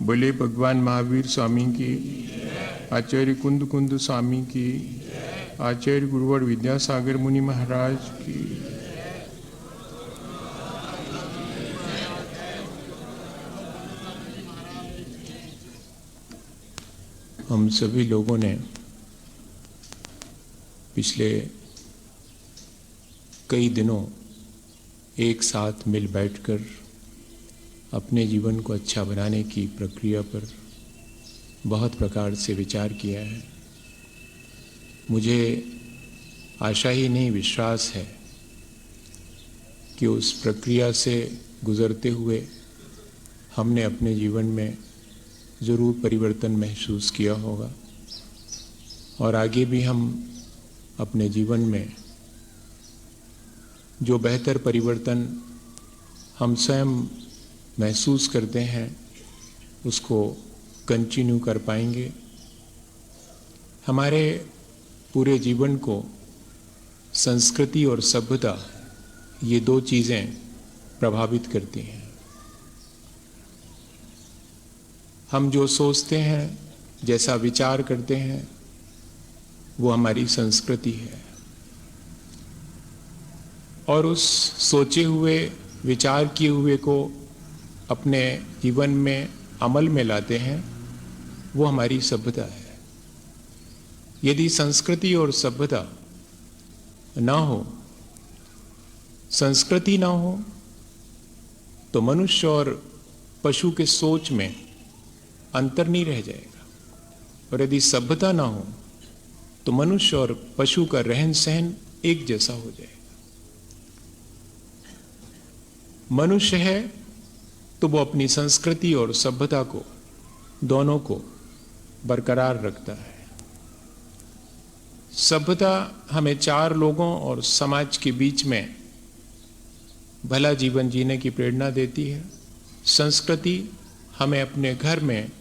बोले भगवान महावीर स्वामी की, आचार्य कुंद कुंद स्वामी की, आचार्य गुरुवर विद्यासागर मुनि महाराज की। हम सभी लोगों ने पिछले कई दिनों एक साथ मिल बैठकर अपने जीवन को अच्छा बनाने की प्रक्रिया पर बहुत प्रकार से विचार किया है। मुझे आशा ही नहीं विश्वास है कि उस प्रक्रिया से गुजरते हुए हमने अपने जीवन में ज़रूर परिवर्तन महसूस किया होगा और आगे भी हम अपने जीवन में जो बेहतर परिवर्तन हम स्वयं महसूस करते हैं उसको कंटिन्यू कर पाएंगे। हमारे पूरे जीवन को संस्कृति और सभ्यता ये दो चीज़ें प्रभावित करती हैं। हम जो सोचते हैं, जैसा विचार करते हैं, वो हमारी संस्कृति है और उस सोचे हुए विचार किए हुए को अपने जीवन में अमल में लाते हैं, वो हमारी सभ्यता है। यदि संस्कृति और सभ्यता ना हो, संस्कृति ना हो, तो मनुष्य और पशु के सोच में अंतर नहीं रह जाएगा और यदि सभ्यता ना हो तो मनुष्य और पशु का रहन सहन एक जैसा हो जाएगा। मनुष्य है तो वो अपनी संस्कृति और सभ्यता को दोनों को बरकरार रखता है। सभ्यता हमें चार लोगों और समाज के बीच में भला जीवन जीने की प्रेरणा देती है। संस्कृति हमें अपने घर में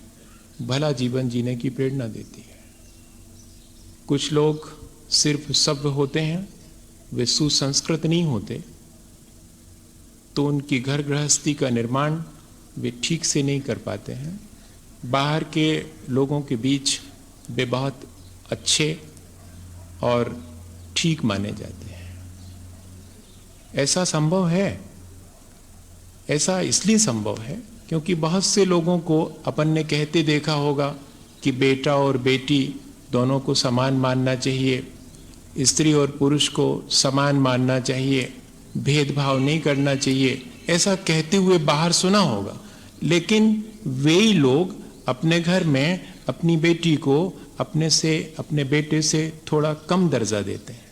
भला जीवन जीने की प्रेरणा देती है। कुछ लोग सिर्फ सभ्य होते हैं, वे सुसंस्कृत नहीं होते, तो उनकी घर गृहस्थी का निर्माण वे ठीक से नहीं कर पाते हैं। बाहर के लोगों के बीच वे बहुत अच्छे और ठीक माने जाते हैं। ऐसा संभव है, ऐसा इसलिए संभव है क्योंकि बहुत से लोगों को अपन ने कहते देखा होगा कि बेटा और बेटी दोनों को समान मानना चाहिए, स्त्री और पुरुष को समान मानना चाहिए, भेदभाव नहीं करना चाहिए, ऐसा कहते हुए बाहर सुना होगा। लेकिन वे ही लोग अपने घर में अपनी बेटी को अपने बेटे से थोड़ा कम दर्जा देते हैं।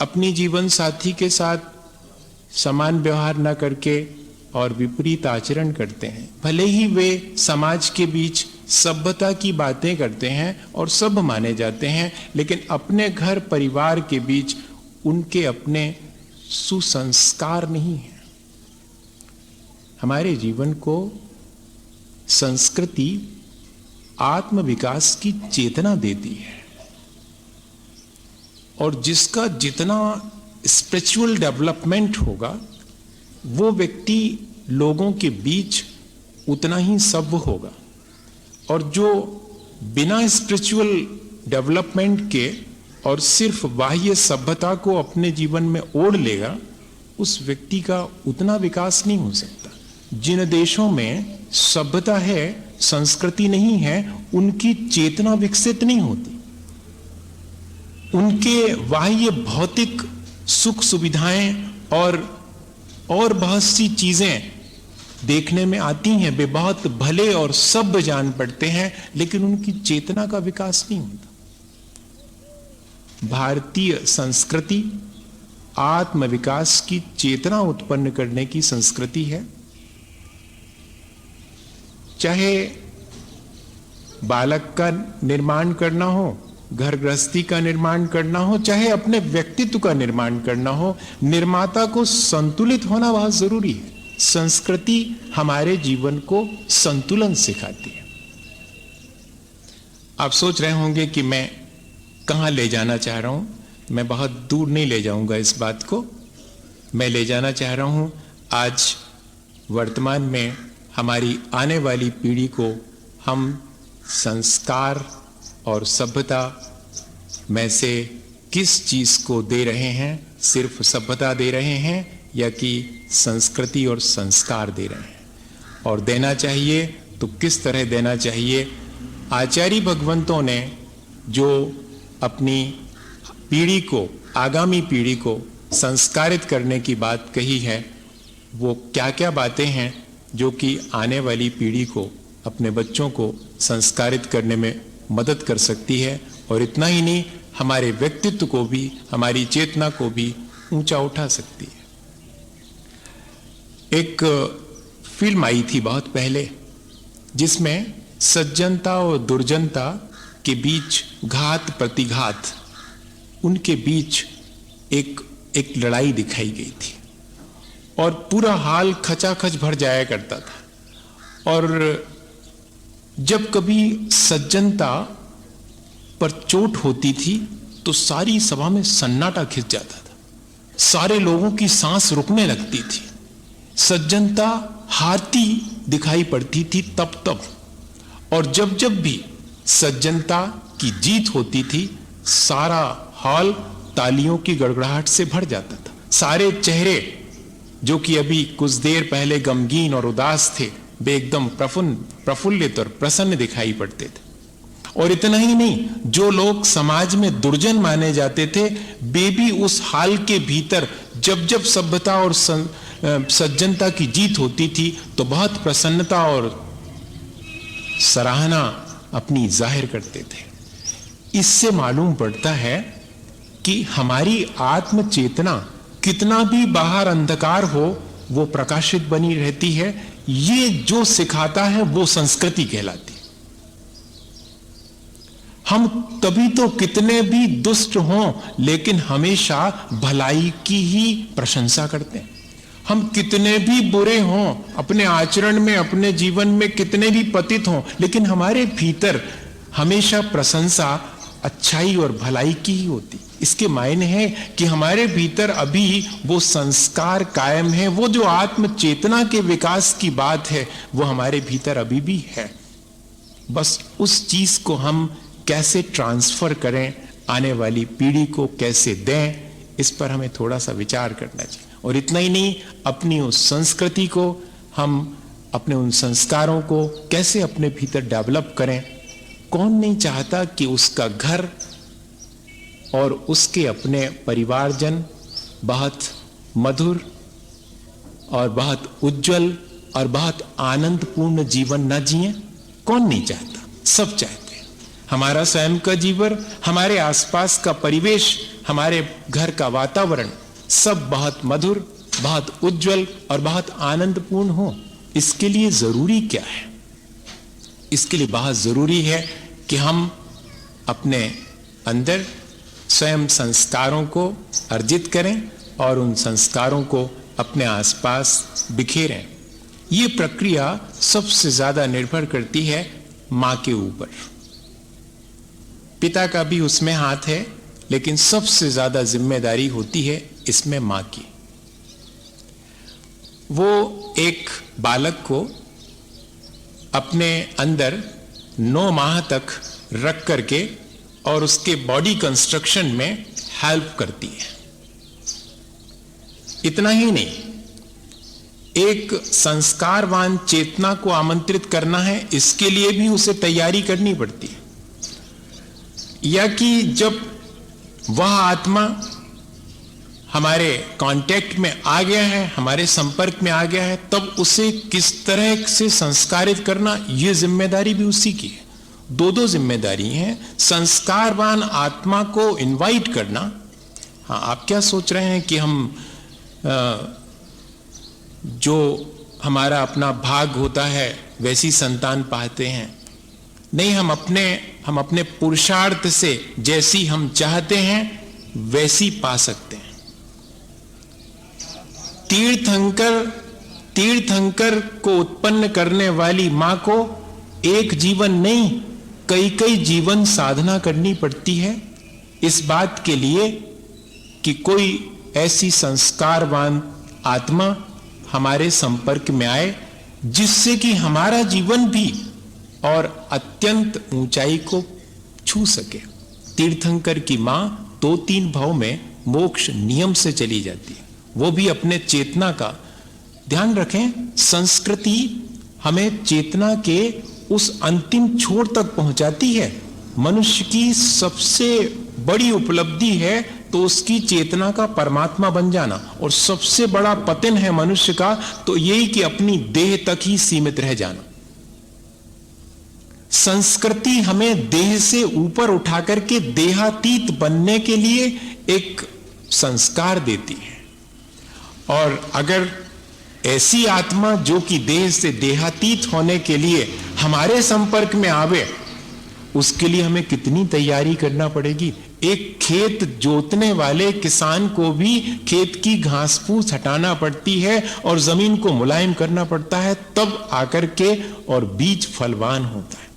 अपनी जीवन साथी के साथ समान व्यवहार न करके और विपरीत आचरण करते हैं। भले ही वे समाज के बीच सभ्यता की बातें करते हैं और सब माने जाते हैं, लेकिन अपने घर परिवार के बीच उनके अपने सुसंस्कार नहीं है। हमारे जीवन को संस्कृति आत्म विकास की चेतना देती है और जिसका जितना स्पिरिचुअल डेवलपमेंट होगा वो व्यक्ति लोगों के बीच उतना ही सभ्य होगा और जो बिना स्पिरिचुअल डेवलपमेंट के और सिर्फ बाह्य सभ्यता को अपने जीवन में ओढ़ लेगा, उस व्यक्ति का उतना विकास नहीं हो सकता। जिन देशों में सभ्यता है, संस्कृति नहीं है, उनकी चेतना विकसित नहीं होती। उनके बाह्य भौतिक सुख सुविधाएं और बहुत सी चीजें देखने में आती हैं, वे बहुत भले और सभ्य जान पड़ते हैं, लेकिन उनकी चेतना का विकास नहीं होता। भारतीय संस्कृति आत्म विकास की चेतना उत्पन्न करने की संस्कृति है। चाहे बालक का निर्माण करना हो, घर गृहस्थी का निर्माण करना हो, चाहे अपने व्यक्तित्व का निर्माण करना हो, निर्माता को संतुलित होना बहुत जरूरी है। संस्कृति हमारे जीवन को संतुलन सिखाती है। आप सोच रहे होंगे कि मैं कहां ले जाना चाह रहा हूं। मैं बहुत दूर नहीं ले जाऊंगा इस बात को। मैं ले जाना चाह रहा हूं आज वर्तमान में हमारी आने वाली पीढ़ी को हम संस्कार और सभ्यता में से किस चीज को दे रहे हैं? सिर्फ सभ्यता दे रहे हैं या कि संस्कृति और संस्कार दे रहे हैं? और देना चाहिए तो किस तरह देना चाहिए? आचार्य भगवंतों ने जो अपनी पीढ़ी को, आगामी पीढ़ी को संस्कारित करने की बात कही है, वो क्या क्या बातें हैं जो कि आने वाली पीढ़ी को, अपने बच्चों को संस्कारित करने में मदद कर सकती है, और इतना ही नहीं, हमारे व्यक्तित्व को भी, हमारी चेतना को भी ऊंचा उठा सकती है। एक फिल्म आई थी बहुत पहले जिसमें सज्जनता और दुर्जनता के बीच, घात प्रतिघात, उनके बीच एक लड़ाई दिखाई गई थी और पूरा हाल खचाखच भर जाया करता था। और जब कभी सज्जनता पर चोट होती थी तो सारी सभा में सन्नाटा खिंच जाता था, सारे लोगों की सांस रुकने लगती थी, सज्जनता हारती दिखाई पड़ती थी तब। और जब भी सज्जनता की जीत होती थी, सारा हॉल तालियों की गड़गड़ाहट से भर जाता था। सारे चेहरे जो कि अभी कुछ देर पहले गमगीन और उदास थे, वे एकदम प्रफुल्लित और प्रसन्न दिखाई पड़ते थे। और इतना ही नहीं, जो लोग समाज में दुर्जन माने जाते थे, वे भी उस हाल के भीतर जब सभ्यता और सज्जनता की जीत होती थी तो बहुत प्रसन्नता और सराहना अपनी जाहिर करते थे। इससे मालूम पड़ता है कि हमारी आत्म चेतना कितना भी बाहर अंधकार हो, वो प्रकाशित बनी रहती है। ये जो सिखाता है वो संस्कृति कहलाती है। हम तभी तो कितने भी दुष्ट हों, लेकिन हमेशा भलाई की ही प्रशंसा करते हैं। हम कितने भी बुरे हों, अपने आचरण में, अपने जीवन में कितने भी पतित हों, लेकिन हमारे भीतर हमेशा प्रशंसा अच्छाई और भलाई की ही होती। इसके मायने है कि हमारे भीतर अभी वो संस्कार कायम है, वो जो आत्म चेतना के विकास की बात है वो हमारे भीतर अभी भी है। बस उस चीज को हम कैसे ट्रांसफर करें, आने वाली पीढ़ी को कैसे दें, इस पर हमें थोड़ा सा विचार करना चाहिए। और इतना ही नहीं, अपनी उस संस्कृति को, हम अपने उन संस्कारों को कैसे अपने भीतर डेवलप करें। कौन नहीं चाहता कि उसका घर और उसके अपने परिवारजन बहुत मधुर और बहुत उज्जवल और बहुत आनंदपूर्ण जीवन न जिए? कौन नहीं चाहता? सब चाहते हैं। हमारा स्वयं का जीवन, हमारे आसपास का परिवेश, हमारे घर का वातावरण सब बहुत मधुर, बहुत उज्जवल और बहुत आनंदपूर्ण हो। इसके लिए जरूरी क्या है? इसके लिए बहुत जरूरी है कि हम अपने अंदर स्वयं संस्कारों को अर्जित करें और उन संस्कारों को अपने आसपास बिखेरें। ये प्रक्रिया सबसे ज्यादा निर्भर करती है मां के ऊपर। पिता का भी उसमें हाथ है, लेकिन सबसे ज्यादा जिम्मेदारी होती है इसमें मां की। वो एक बालक को अपने अंदर 9 माह तक रख करके और उसके बॉडी कंस्ट्रक्शन में हेल्प करती है। इतना ही नहीं, एक संस्कारवान चेतना को आमंत्रित करना है, इसके लिए भी उसे तैयारी करनी पड़ती है। या कि जब वह आत्मा हमारे कांटेक्ट में आ गया है, हमारे संपर्क में आ गया है, तब उसे किस तरह से संस्कारित करना, यह जिम्मेदारी भी उसी की है। दो जिम्मेदारी हैं। संस्कारवान आत्मा को इनवाइट करना। हाँ, आप क्या सोच रहे हैं कि हम जो हमारा अपना भाग होता है वैसी संतान पाते हैं? नहीं, हम अपने पुरुषार्थ से जैसी हम चाहते हैं वैसी पा सकते हैं। तीर्थंकर को उत्पन्न करने वाली मां को एक जीवन नहीं, कई जीवन साधना करनी पड़ती है इस बात के लिए कि कोई ऐसी संस्कारवान आत्मा हमारे संपर्क में आए जिससे कि हमारा जीवन भी और अत्यंत ऊंचाई को छू सके। तीर्थंकर की मां 2-3 भाव में मोक्ष नियम से चली जाती है, वो भी अपने चेतना का ध्यान रखें। संस्कृति हमें चेतना के उस अंतिम छोर तक पहुंचाती है। मनुष्य की सबसे बड़ी उपलब्धि है तो उसकी चेतना का परमात्मा बन जाना, और सबसे बड़ा पतन है मनुष्य का तो यही कि अपनी देह तक ही सीमित रह जाना। संस्कृति हमें देह से ऊपर उठा करके देहातीत बनने के लिए एक संस्कार देती है, और अगर ऐसी आत्मा जो कि देह से देहातीत होने के लिए हमारे संपर्क में आवे, उसके लिए हमें कितनी तैयारी करना पड़ेगी। एक खेत जोतने वाले किसान को भी खेत की घास फूस हटाना पड़ती है और जमीन को मुलायम करना पड़ता है, तब आकर के और बीज फलवान होता है।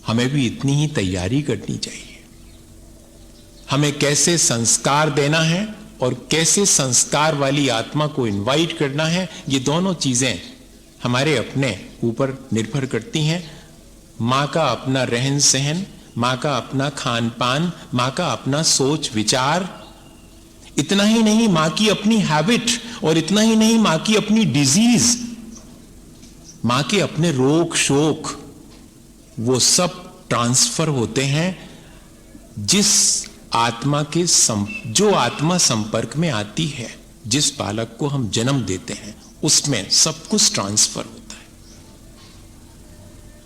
हमें भी इतनी ही तैयारी करनी चाहिए। हमें कैसे संस्कार देना है और कैसे संस्कार वाली आत्मा को इनवाइट करना है, ये दोनों चीजें हमारे अपने ऊपर निर्भर करती हैं। मां का अपना रहन सहन, मां का अपना खान पान, मां का अपना सोच विचार, इतना ही नहीं मां की अपनी हैबिट, और इतना ही नहीं मां की अपनी डिजीज, मां के अपने रोग शोक, वो सब ट्रांसफर होते हैं जिस आत्मा के जो आत्मा संपर्क में आती है, जिस बालक को हम जन्म देते हैं, उसमें सब कुछ ट्रांसफर होता है।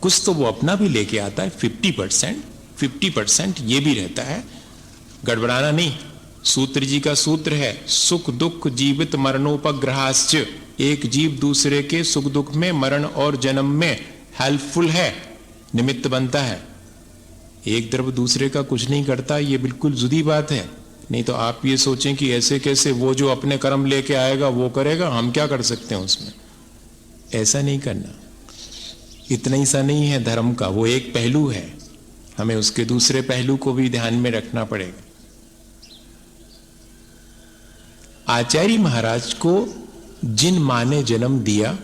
कुछ तो वो अपना भी लेके आता है, 50% ये भी रहता है। गड़बड़ाना नहीं। सूत्र जी का सूत्र है, सुख दुख जीवित मरणोपग्रहाश्च। एक जीव दूसरे के सुख दुख में, मरण और जन्म में हेल्पफुल है, निमित्त बनता है। एक द्रव्य दूसरे का कुछ नहीं करता, ये बिल्कुल जुदी बात है। नहीं तो आप ये सोचें कि ऐसे कैसे, वो जो अपने कर्म लेके आएगा वो करेगा, हम क्या कर सकते हैं उसमें। ऐसा नहीं करना। इतना ही सा नहीं है धर्म का, वो एक पहलू है, हमें उसके दूसरे पहलू को भी ध्यान में रखना पड़ेगा। आचार्य महाराज को जिन मां ने जन्म दिया,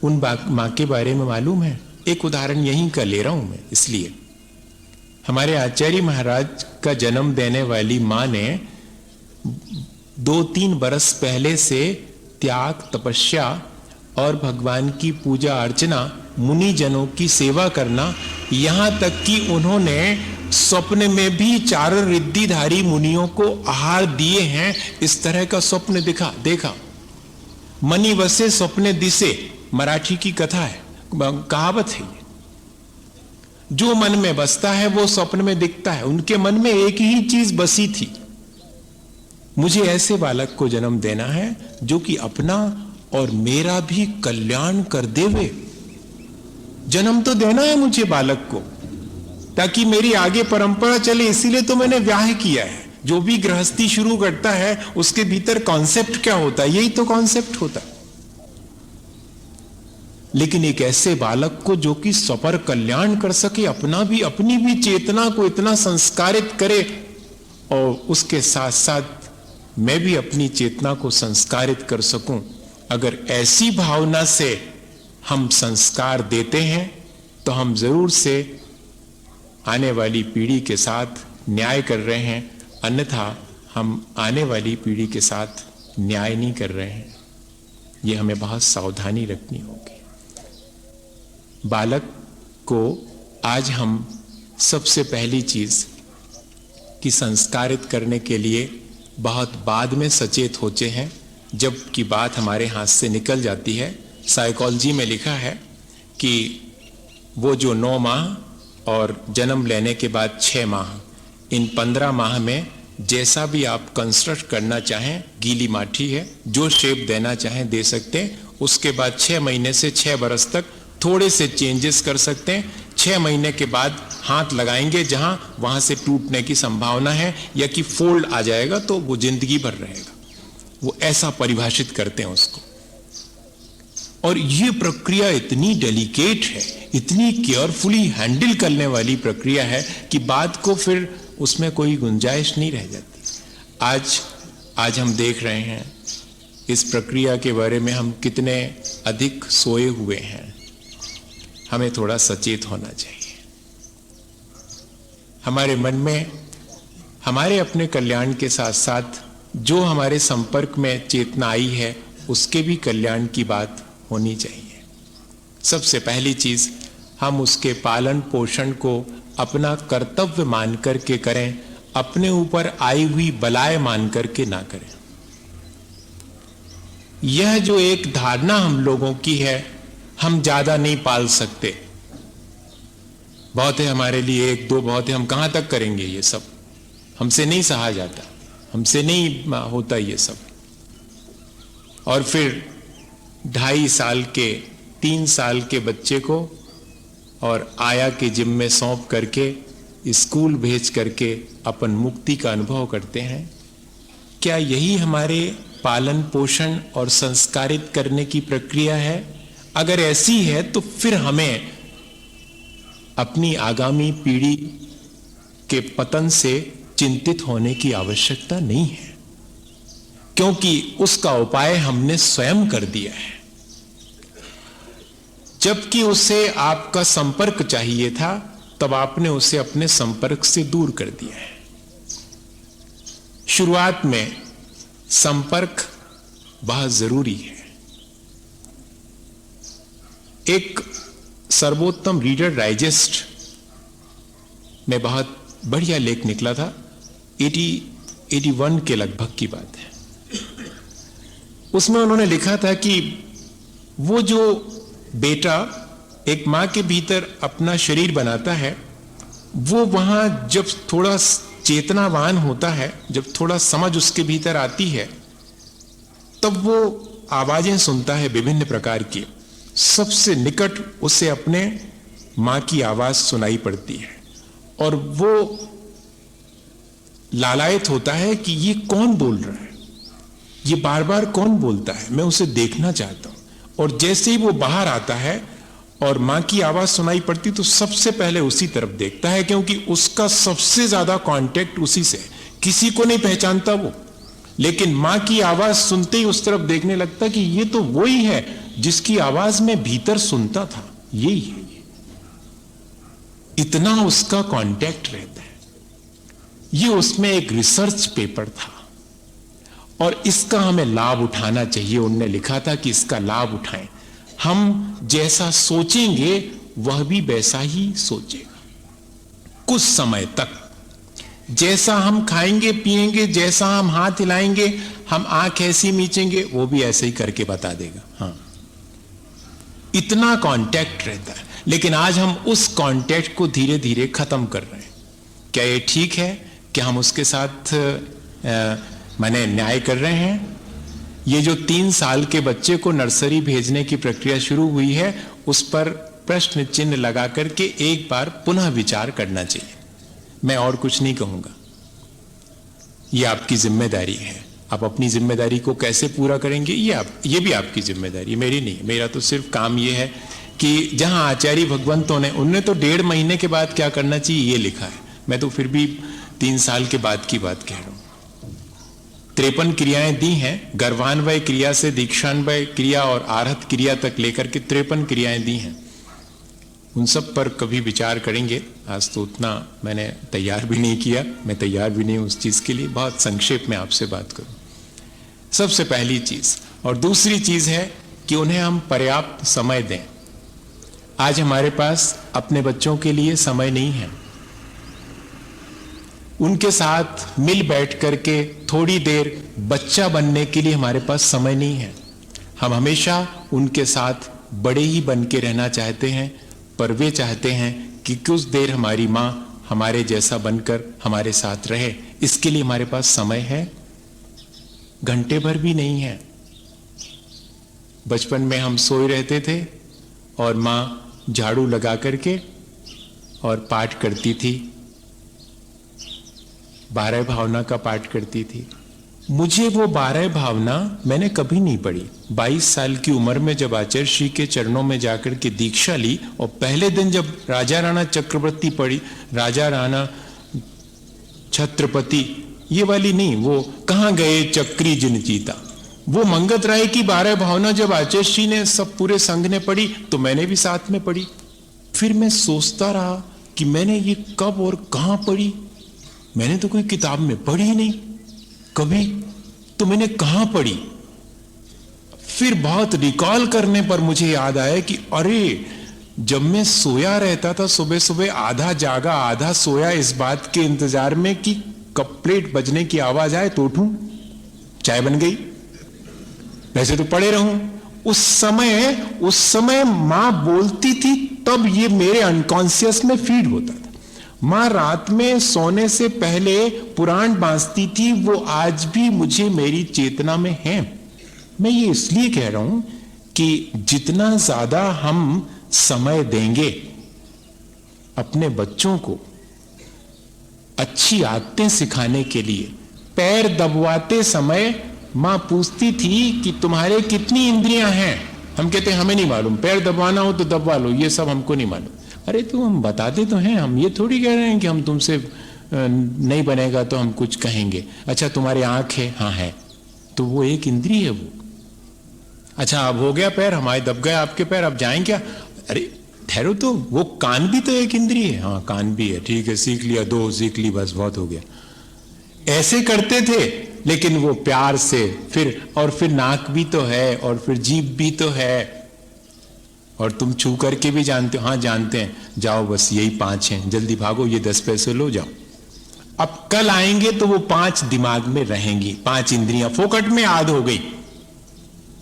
उन मां के बारे में मालूम है। एक उदाहरण यहीं का ले रहा हूं मैं, इसलिए हमारे आचार्य महाराज का जन्म देने वाली मां ने 2-3 बरस पहले से त्याग, तपस्या और भगवान की पूजा अर्चना, मुनि जनों की सेवा करना, यहां तक कि उन्होंने स्वप्न में भी 4 रिद्धिधारी मुनियों को आहार दिए हैं। इस तरह का स्वप्न देखा। मनी वसे स्वप्ने दिसे, मराठी की कथा है, कहावत है। जो मन में बसता है वो स्वप्न में दिखता है। उनके मन में एक ही चीज बसी थी, मुझे ऐसे बालक को जन्म देना है जो कि अपना और मेरा भी कल्याण कर देवे। जन्म तो देना है मुझे बालक को, ताकि मेरी आगे परंपरा चले, इसीलिए तो मैंने ब्याह किया है। जो भी गृहस्थी शुरू करता है उसके भीतर कॉन्सेप्ट क्या होता है, यही तो कॉन्सेप्ट होता है। लेकिन एक ऐसे बालक को जो कि सपर कल्याण कर सके, अपनी भी चेतना को इतना संस्कारित करे, और उसके साथ साथ मैं भी अपनी चेतना को संस्कारित कर सकूं। अगर ऐसी भावना से हम संस्कार देते हैं तो हम जरूर से आने वाली पीढ़ी के साथ न्याय कर रहे हैं, अन्यथा हम आने वाली पीढ़ी के साथ न्याय नहीं कर रहे हैं। यह हमें बहुत सावधानी रखनी होगी। बालक को आज हम सबसे पहली चीज कि संस्कारित करने के लिए बहुत बाद में सचेत होते हैं, जब की बात हमारे हाथ से निकल जाती है। साइकोलॉजी में लिखा है कि वो जो 9 माह और जन्म लेने के बाद 6 माह, इन 15 माह में जैसा भी आप कंस्ट्रक्ट करना चाहें, गीली माटी है, जो शेप देना चाहें दे सकते हैं। उसके बाद 6 महीने से 6 बरस तक थोड़े से चेंजेस कर सकते हैं। 6 महीने के बाद हाथ लगाएंगे जहां, वहां से टूटने की संभावना है या कि फोल्ड आ जाएगा, तो वो जिंदगी भर रहेगा। वो ऐसा परिभाषित करते हैं उसको। और ये प्रक्रिया इतनी डेलिकेट है, इतनी केयरफुली हैंडल करने वाली प्रक्रिया है कि बात को फिर उसमें कोई गुंजाइश नहीं रह जाती। आज हम देख रहे हैं इस प्रक्रिया के बारे में हम कितने अधिक सोए हुए हैं। हमें थोड़ा सचेत होना चाहिए। हमारे मन में हमारे अपने कल्याण के साथ साथ जो हमारे संपर्क में चेतना आई है उसके भी कल्याण की बात होनी चाहिए। सबसे पहली चीज, हम उसके पालन पोषण को अपना कर्तव्य मान करके करें, अपने ऊपर आई हुई बलाय मान करके ना करें। यह जो एक धारणा हम लोगों की है, हम ज्यादा नहीं पाल सकते, बहुत है हमारे लिए, एक दो बहुत है, हम कहां तक करेंगे ये सब, हमसे नहीं सहा जाता, हमसे नहीं होता ये सब। और फिर 2.5 साल के 3 साल के बच्चे को और आया के जिम में सौंप करके स्कूल भेज करके अपन मुक्ति का अनुभव करते हैं। क्या यही हमारे पालन पोषण और संस्कारित करने की प्रक्रिया है? अगर ऐसी है तो फिर हमें अपनी आगामी पीढ़ी के पतन से चिंतित होने की आवश्यकता नहीं है, क्योंकि उसका उपाय हमने स्वयं कर दिया है। जबकि उसे आपका संपर्क चाहिए था, तब आपने उसे अपने संपर्क से दूर कर दिया है। शुरुआत में संपर्क बहुत जरूरी है। एक सर्वोत्तम रीडर डाइजेस्ट में बहुत बढ़िया लेख निकला था, 81 के लगभग की बात है। उसमें उन्होंने लिखा था कि वो जो बेटा एक मां के भीतर अपना शरीर बनाता है, वो वहां जब थोड़ा चेतनावान होता है, जब थोड़ा समझ उसके भीतर आती है, तब वो आवाजें सुनता है विभिन्न प्रकार की। सबसे निकट उसे अपने मां की आवाज सुनाई पड़ती है और वो लालायित होता है कि ये कौन बोल रहा है, ये बार बार कौन बोलता है, मैं उसे देखना चाहता हूं। और जैसे ही वो बाहर आता है और मां की आवाज सुनाई पड़ती तो सबसे पहले उसी तरफ देखता है, क्योंकि उसका सबसे ज्यादा कांटेक्ट उसी से है। किसी को नहीं पहचानता वो, लेकिन मां की आवाज सुनते ही उस तरफ देखने लगता कि ये तो वही है जिसकी आवाज में भीतर सुनता था, यही है ये। इतना उसका कांटेक्ट रहता है। ये उसमें एक रिसर्च पेपर था और इसका हमें लाभ उठाना चाहिए। उन्होंने लिखा था कि इसका लाभ उठाएं। हम जैसा सोचेंगे वह भी वैसा ही सोचेगा। कुछ समय तक जैसा हम खाएंगे पिएंगे, जैसा हम हाथ हिलाएंगे, हम आंख ऐसी मीचेंगे, वो भी ऐसे ही करके बता देगा। हाँ, इतना कांटेक्ट रहता है। लेकिन आज हम उस कांटेक्ट को धीरे धीरे खत्म कर रहे हैं। क्या ये ठीक है कि हम उसके साथ माने न्याय कर रहे हैं? ये जो 3 साल के बच्चे को नर्सरी भेजने की प्रक्रिया शुरू हुई है, उस पर प्रश्न चिन्ह लगा करके एक बार पुनः विचार करना चाहिए। मैं और कुछ नहीं कहूंगा। ये आपकी जिम्मेदारी है। आप अपनी जिम्मेदारी को कैसे पूरा करेंगे, ये भी आपकी जिम्मेदारी, मेरी नहीं। मेरा तो सिर्फ काम ये है कि जहां आचार्य भगवंतों ने, उनने तो 1.5 महीने के बाद क्या करना चाहिए ये लिखा है। मैं तो फिर भी 3 साल के बाद की बात कह रहा हूं। 53 क्रियाएं दी हैं, गर्भान्वय क्रिया से दीक्षान्वय क्रिया और आरहत क्रिया तक लेकर के 53 क्रियाएं दी हैं। उन सब पर कभी विचार करेंगे। आज तो उतना मैंने तैयार भी नहीं किया, मैं तैयार भी नहीं उस चीज के लिए। बहुत संक्षेप में आपसे बात करूं। सबसे पहली चीज। और दूसरी चीज है कि उन्हें हम पर्याप्त समय दें। आज हमारे पास अपने बच्चों के लिए समय नहीं है। उनके साथ मिल बैठ करके थोड़ी देर बच्चा बनने के लिए हमारे पास समय नहीं है। हम हमेशा उनके साथ बड़े ही बन के रहना चाहते हैं, पर वे चाहते हैं कि कुछ देर हमारी मां हमारे जैसा बनकर हमारे साथ रहे। इसके लिए हमारे पास समय है? घंटे भर भी नहीं है। बचपन में हम सोए रहते थे और मां झाड़ू लगा करके और पाठ करती थी, 12 भावना का पाठ करती थी। मुझे वो 12 भावना मैंने कभी नहीं पढ़ी। 22 साल की उम्र में जब आचार्य श्री के चरणों में जाकर के दीक्षा ली और पहले दिन जब राजा राणा चक्रवर्ती पढ़ी, राजा राणा छत्रपति, ये वाली नहीं, वो कहां गए चक्री जिन जीता, वो मंगत राय की 12 भावना जब आचार्य जी ने सब पूरे संघ ने पढ़ी तो मैंने भी साथ में पढ़ी। फिर मैं सोचता रहा कि मैंने ये कब और कहां पढ़ी। मैंने तो कोई किताब में पढ़ी नहीं कभी, तो मैंने कहां पढ़ी। फिर बहुत रिकॉल करने पर मुझे याद आया कि अरे जब मैं सोया रहता था सुबह सुबह, आधा जागा आधा सोया, इस बात के इंतजार में कि कब प्लेट बजने की आवाज आए तो उठूं, चाय बन गई, वैसे तो पड़े रहूं। उस समय मां बोलती थी तब ये मेरे अनकॉन्शियस में फीड होता था। मां रात में सोने से पहले पुराण बांसती थी, वो आज भी मुझे मेरी चेतना में है। मैं ये इसलिए कह रहा हूं कि जितना ज्यादा हम समय देंगे अपने बच्चों को अच्छी आदतें सिखाने के लिए, पैर दबवाते समय मां पूछती थी कि तुम्हारे कितनी इंद्रियां हैं। हम कहते हैं हमें नहीं मालूम, पैर दबवाना हो तो दबवा लो, ये सब हमको नहीं मालूम। अरे तो हम बताते तो हैं, हम ये थोड़ी कह रहे हैं कि हम तुमसे नहीं बनेगा तो हम कुछ कहेंगे। अच्छा तुम्हारी आंख है, हाँ है, तो वो एक इंद्रिय है वो। अच्छा अब हो गया पैर, हमारे दब गए आपके पैर, अब जाएं क्या? अरे ठहरो, तो वो कान भी तो एक इंद्रिय है। हाँ कान भी है, ठीक है, सीख लिया, 2 सीख ली, बस बहुत हो गया। ऐसे करते थे, लेकिन वो प्यार से फिर नाक भी तो है, और फिर जीभ भी तो है, और तुम छू करके भी जानते हो। हाँ जानते हैं, जाओ बस यही 5 हैं, जल्दी भागो, ये 10 पैसे लो, जाओ। अब कल आएंगे तो वो 5 दिमाग में रहेंगी, 5 इंद्रियां फोकट में आद हो गई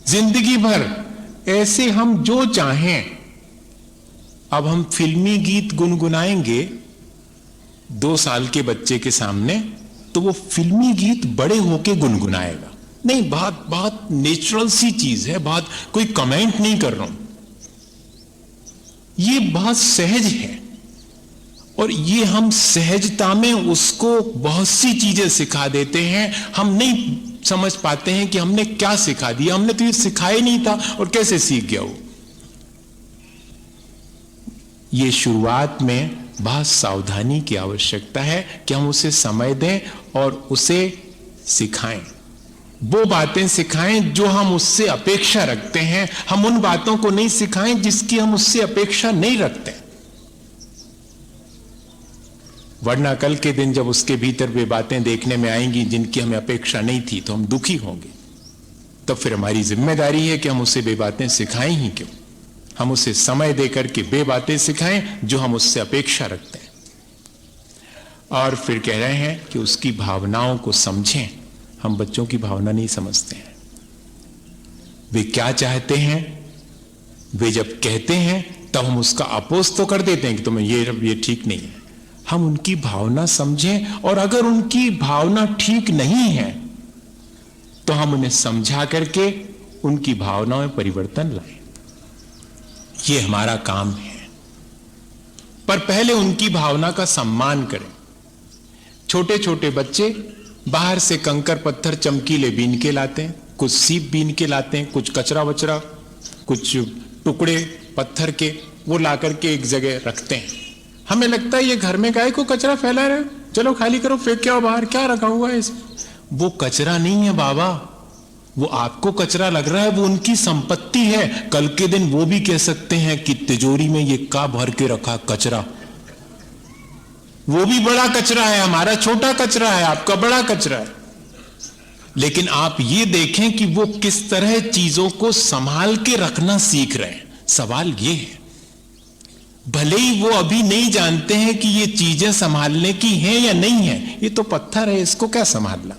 जिंदगी भर। ऐसे हम जो चाहें, अब हम फिल्मी गीत गुनगुनाएंगे 2 साल के बच्चे के सामने, तो वो फिल्मी गीत बड़े होके गुनगुनाएगा। नहीं, बहुत नेचुरल सी चीज है, बहुत कोई कमेंट नहीं कर रहा हूं, ये बहुत सहज है। और ये हम सहजता में उसको बहुत सी चीजें सिखा देते हैं। हम नहीं समझ पाते हैं कि हमने क्या सिखा दिया, हमने तो ये सिखाया नहीं था और कैसे सीख गया वो। ये शुरुआत में बहुत सावधानी की आवश्यकता है कि हम उसे समय दें और उसे सिखाएं, वो बातें सिखाएं जो हम उससे अपेक्षा रखते हैं। हम उन बातों को नहीं सिखाएं जिसकी हम उससे अपेक्षा नहीं रखते, वरना कल के दिन जब उसके भीतर वे बातें देखने में आएंगी जिनकी हमें अपेक्षा नहीं थी तो हम दुखी होंगे। तब फिर हमारी जिम्मेदारी है कि हम उसे वे बातें सिखाएं ही क्यों, हम उसे समय देकर के वे बातें सिखाएं जो हम उससे अपेक्षा रखते हैं। और फिर कह रहे हैं कि उसकी भावनाओं को समझें। हम बच्चों की भावना नहीं समझते हैं, वे क्या चाहते हैं, वे जब कहते हैं तब हम उसका अपोज तो कर देते हैं कि तुम्हें ये ठीक नहीं है। हम उनकी भावना समझें, और अगर उनकी भावना ठीक नहीं है तो हम उन्हें समझा करके उनकी भावनाओं में परिवर्तन लाएं। ये हमारा काम है। पर पहले उनकी भावना का सम्मान करें। छोटे छोटे बच्चे बाहर से कंकर पत्थर चमकीले बीन के लाते हैं, कुछ सीप बीन के लाते हैं, कुछ कचरा वचरा, कुछ टुकड़े पत्थर के, वो ला करके एक जगह रखते हैं। हमें लगता है ये घर में गाय को कचरा फैला रहे, चलो खाली करो, फेंक के आओ बाहर, क्या रखा हुआ है इसमें। वो कचरा नहीं है बाबा, वो आपको कचरा लग रहा है, वो उनकी संपत्ति है। कल के दिन वो भी कह सकते हैं कि तिजोरी में ये का भर के रखा कचरा, वो भी बड़ा कचरा है, हमारा छोटा कचरा है, आपका बड़ा कचरा है। लेकिन आप ये देखें कि वो किस तरह चीजों को संभाल के रखना सीख रहे हैं। सवाल ये है, भले ही वो अभी नहीं जानते हैं कि ये चीजें संभालने की हैं या नहीं है, ये तो पत्थर है, इसको क्या संभालना,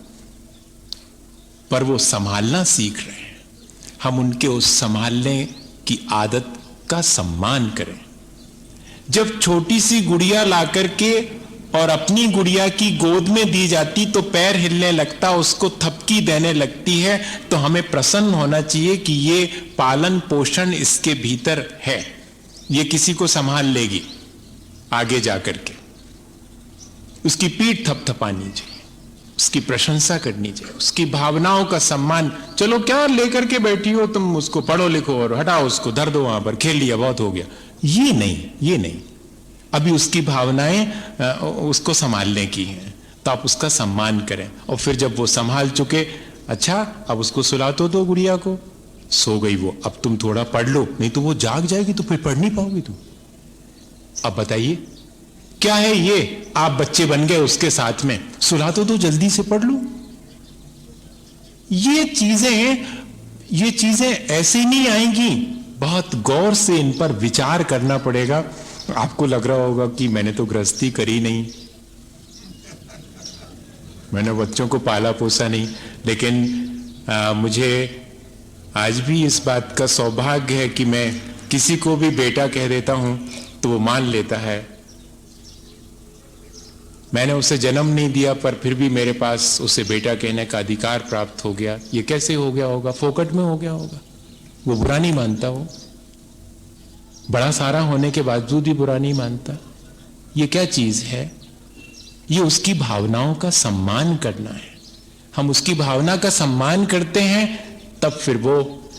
पर वो संभालना सीख रहे हैं। हम उनके उस संभालने की आदत का सम्मान करें। जब छोटी सी गुड़िया ला करके और अपनी गुड़िया की गोद में दी जाती तो पैर हिलने लगता, उसको थपकी देने लगती है, तो हमें प्रसन्न होना चाहिए कि ये पालन पोषण इसके भीतर है, ये किसी को संभाल लेगी आगे जाकर के। उसकी पीठ थपथपानी चाहिए, उसकी प्रशंसा करनी चाहिए, उसकी भावनाओं का सम्मान। चलो क्या लेकर के बैठी हो तुम, उसको पढ़ो लिखो और हटाओ, उसको धर दो वहां पर, खेल लिया बहुत हो गया, ये नहीं। अभी उसकी भावनाएं उसको संभालने की हैं, तो आप उसका सम्मान करें। और फिर जब वो संभाल चुके, अच्छा अब उसको सुला तो दो गुड़िया को, सो गई वो, अब तुम थोड़ा पढ़ लो, नहीं तो वो जाग जाएगी तो फिर पढ़ नहीं पाओगी तुम। अब बताइए क्या है ये, आप बच्चे बन गए उसके साथ में, सुला तो दो जल्दी से पढ़ लो। ये चीजें ऐसे नहीं आएंगी, बहुत गौर से इन पर विचार करना पड़ेगा। आपको लग रहा होगा कि मैंने तो गृहस्थी करी नहीं, मैंने बच्चों को पाला पोसा नहीं, लेकिन मुझे आज भी इस बात का सौभाग्य है कि मैं किसी को भी बेटा कह देता हूं तो वो मान लेता है। मैंने उसे जन्म नहीं दिया पर फिर भी मेरे पास उसे बेटा कहने का अधिकार प्राप्त हो गया। ये कैसे हो गया होगा? फोकट में हो गया होगा। वो बुरा नहीं मानता, हो बड़ा सारा होने के बावजूद भी बुरा नहीं मानता। ये क्या चीज है? ये उसकी भावनाओं का सम्मान करना है। हम उसकी भावना का सम्मान करते हैं तब फिर वो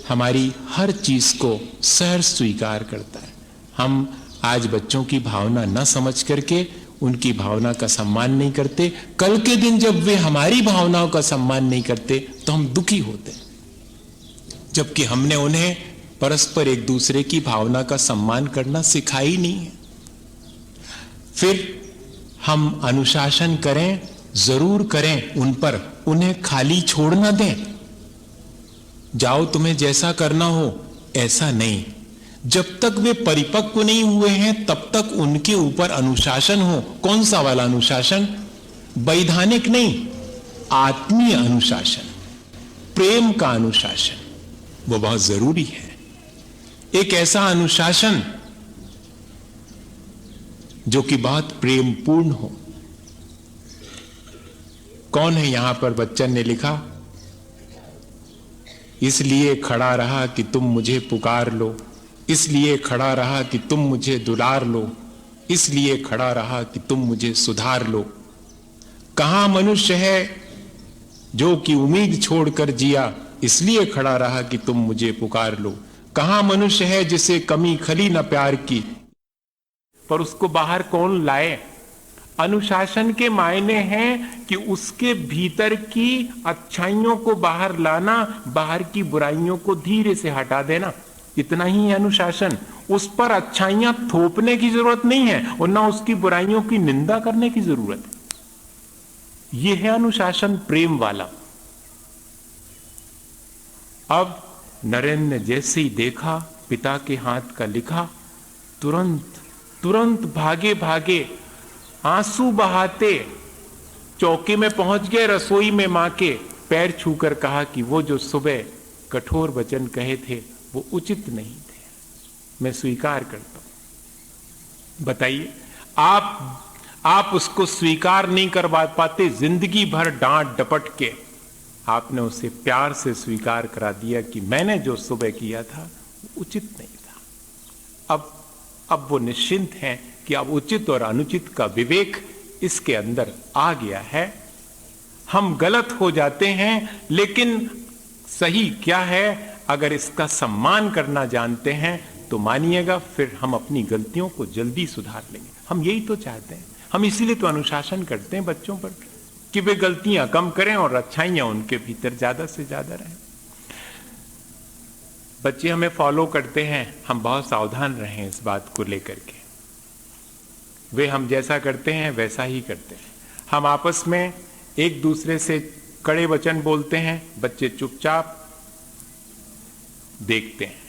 हमारी हर चीज को सहर्ष स्वीकार करता है। हम आज बच्चों की भावना न समझ करके उनकी भावना का सम्मान नहीं करते, कल के दिन जब वे हमारी भावनाओं का सम्मान नहीं करते तो हम दुखी होते, जबकि हमने उन्हें परस्पर एक दूसरे की भावना का सम्मान करना सिखाया ही नहीं है। फिर हम अनुशासन करें, जरूर करें उन पर, उन्हें खाली छोड़ ना दें। जाओ तुम्हें जैसा करना हो, ऐसा नहीं। जब तक वे परिपक्व नहीं हुए हैं तब तक उनके ऊपर अनुशासन हो। कौन सा वाला अनुशासन? वैधानिक नहीं, आत्मीय अनुशासन, प्रेम का अनुशासन, वो बहुत जरूरी है। एक ऐसा अनुशासन जो कि बहुत प्रेम पूर्ण हो। कौन है यहां पर? बच्चन ने लिखा, इसलिए खड़ा रहा कि तुम मुझे पुकार लो, इसलिए खड़ा रहा कि तुम मुझे दुलार लो, इसलिए खड़ा रहा कि तुम मुझे सुधार लो। कहां मनुष्य है जो कि उम्मीद छोड़कर जिया, इसलिए खड़ा रहा कि तुम मुझे पुकार लो। कहां मनुष्य है जिसे कमी खली न प्यार की, पर उसको बाहर कौन लाए? अनुशासन के मायने हैं कि उसके भीतर की अच्छाइयों को बाहर लाना, बाहर की बुराइयों को धीरे से हटा देना, इतना ही है अनुशासन। उस पर अच्छाइयां थोपने की जरूरत नहीं है और ना उसकी बुराइयों की निंदा करने की जरूरत है। यह है अनुशासन प्रेम वाला। अब नरेंद्र ने जैसे ही देखा पिता के हाथ का लिखा, तुरंत भागे भागे आंसू बहाते चौके में पहुंच गए। रसोई में मां के पैर छूकर कहा कि वो जो सुबह कठोर वचन कहे थे वो उचित नहीं थे, मैं स्वीकार करता हूं। बताइए, आप उसको स्वीकार नहीं करवा पाते, जिंदगी भर डांट डपट के आपने उसे प्यार से स्वीकार करा दिया कि मैंने जो सुबह किया था वो उचित नहीं था। अब वो निश्चिंत हैं कि अब उचित और अनुचित का विवेक इसके अंदर आ गया है। हम गलत हो जाते हैं लेकिन सही क्या है, अगर इसका सम्मान करना जानते हैं तो मानिएगा फिर हम अपनी गलतियों को जल्दी सुधार लेंगे। हम यही तो चाहते हैं, हम इसीलिए तो अनुशासन करते हैं बच्चों पर कि वे गलतियां कम करें और अच्छाइयां उनके भीतर ज्यादा से ज्यादा रहें। बच्चे हमें फॉलो करते हैं, हम बहुत सावधान रहें इस बात को लेकर के। वे हम जैसा करते हैं वैसा ही करते हैं। हम आपस में एक दूसरे से कड़े वचन बोलते हैं, बच्चे चुपचाप देखते हैं।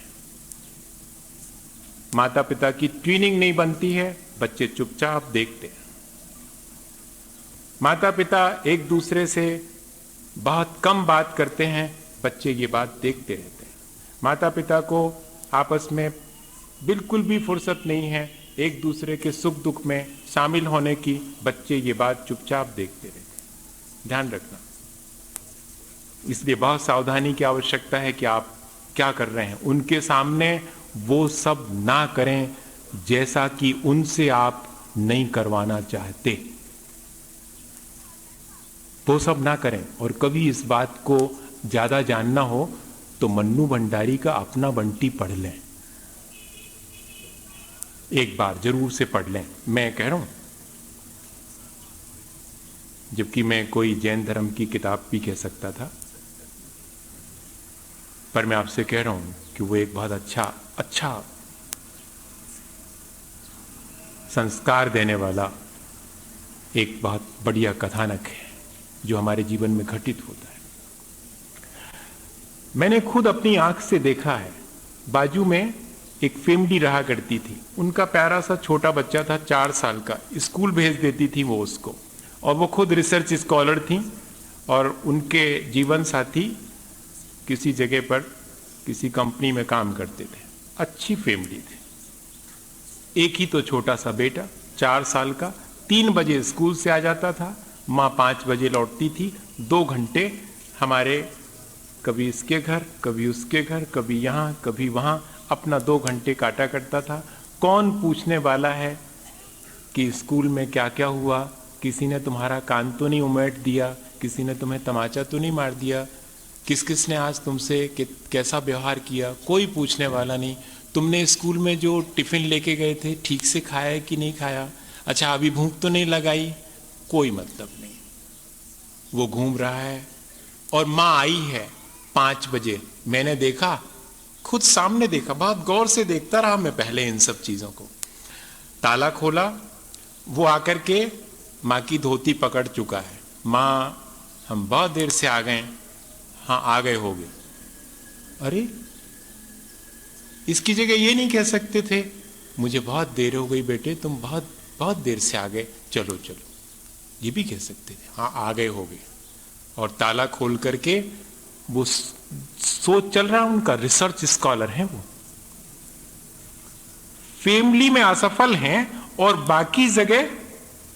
माता पिता की ट्यूनिंग नहीं बनती है, बच्चे चुपचाप देखते हैं। माता पिता एक दूसरे से बहुत कम बात करते हैं, बच्चे ये बात देखते रहते हैं। माता पिता को आपस में बिल्कुल भी फुर्सत नहीं है एक दूसरे के सुख दुख में शामिल होने की, बच्चे ये बात चुपचाप देखते रहते हैं। ध्यान रखना, इसलिए बहुत सावधानी की आवश्यकता है कि आप क्या कर रहे हैं। उनके सामने वो सब ना करें जैसा कि उनसे आप नहीं करवाना चाहते, वो सब ना करें। और कभी इस बात को ज्यादा जानना हो तो मन्नू भंडारी का अपना बंटी पढ़ लें, एक बार जरूर से पढ़ लें। मैं कह रहा हूं, जबकि मैं कोई जैन धर्म की किताब भी कह सकता था, पर मैं आपसे कह रहा हूं कि वो एक बहुत अच्छा संस्कार देने वाला एक बहुत बढ़िया कथानक है जो हमारे जीवन में घटित होता है। मैंने खुद अपनी आंख से देखा है। बाजू में एक फैमिली रहा करती थी, उनका प्यारा सा छोटा बच्चा था 4 साल का, स्कूल भेज देती थी वो उसको, और वो खुद रिसर्च स्कॉलर थी और उनके जीवन साथी किसी जगह पर किसी कंपनी में काम करते थे। अच्छी फैमिली थी। एक ही तो छोटा सा बेटा 4 साल का, 3 बजे स्कूल से आ जाता था, माँ 5 बजे लौटती थी। 2 घंटे हमारे कभी इसके घर कभी उसके घर, कभी यहाँ कभी वहाँ, अपना 2 घंटे काटा करता था। कौन पूछने वाला है कि स्कूल में क्या क्या हुआ, किसी ने तुम्हारा कान तो नहीं उमेट दिया, किसी ने तुम्हें तमाचा तो नहीं मार दिया, किस किस ने आज तुमसे कैसा व्यवहार किया, कोई पूछने वाला नहीं। तुमने स्कूल में जो टिफिन लेके गए थे ठीक से खाया कि नहीं खाया, अच्छा अभी भूख तो नहीं लगाई, कोई मतलब नहीं। वो घूम रहा है और माँ आई है 5 बजे। मैंने देखा, खुद सामने देखा, बहुत गौर से देखता रहा मैं पहले इन सब चीजों को। ताला खोला, वो आकर के माँ की धोती पकड़ चुका है। माँ हम बहुत देर से आ गए। हाँ आ गए होगे। अरे इसकी जगह ये नहीं कह सकते थे मुझे बहुत देर हो गई बेटे, तुम बहुत देर से आ गए, चलो चलो, ये भी कह सकते थे हाँ आ गए होगे। और ताला खोल करके वो सोच चल रहा है उनका, रिसर्च स्कॉलर हैं वो, फैमिली में असफल हैं और बाकी जगह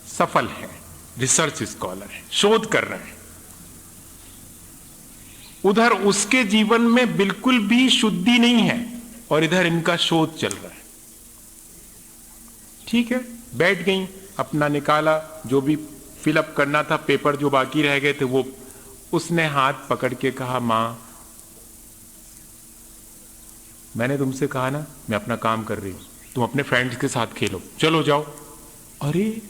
सफल हैं, रिसर्च स्कॉलर हैं, शोध कर रहे हैं। उधर उसके जीवन में बिल्कुल भी शुद्धि नहीं है और इधर इनका शोध चल रहा है। ठीक है, बैठ गई, अपना निकाला, जो भी फिलअप करना था, पेपर जो बाकी रह गए थे वो, उसने हाथ पकड़ के कहा मां मैंने तुमसे कहा ना मैं अपना काम कर रही हूं, तुम अपने फ्रेंड्स के साथ खेलो, चलो जाओ। अरे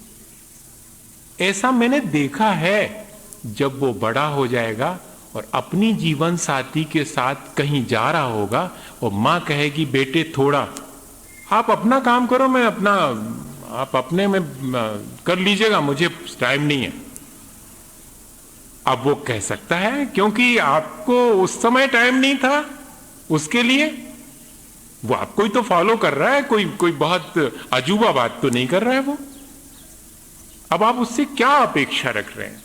ऐसा मैंने देखा है, जब वो बड़ा हो जाएगा और अपनी जीवन साथी के साथ कहीं जा रहा होगा और मां कहेगी बेटे थोड़ा आप अपना काम करो, मैं अपना, आप अपने में कर लीजिएगा, मुझे टाइम नहीं है। अब वो कह सकता है क्योंकि आपको उस समय टाइम नहीं था उसके लिए, वो आपको ही तो फॉलो कर रहा है, कोई बहुत अजूबा बात तो नहीं कर रहा है वो। अब आप उससे क्या अपेक्षा रख रहे हैं?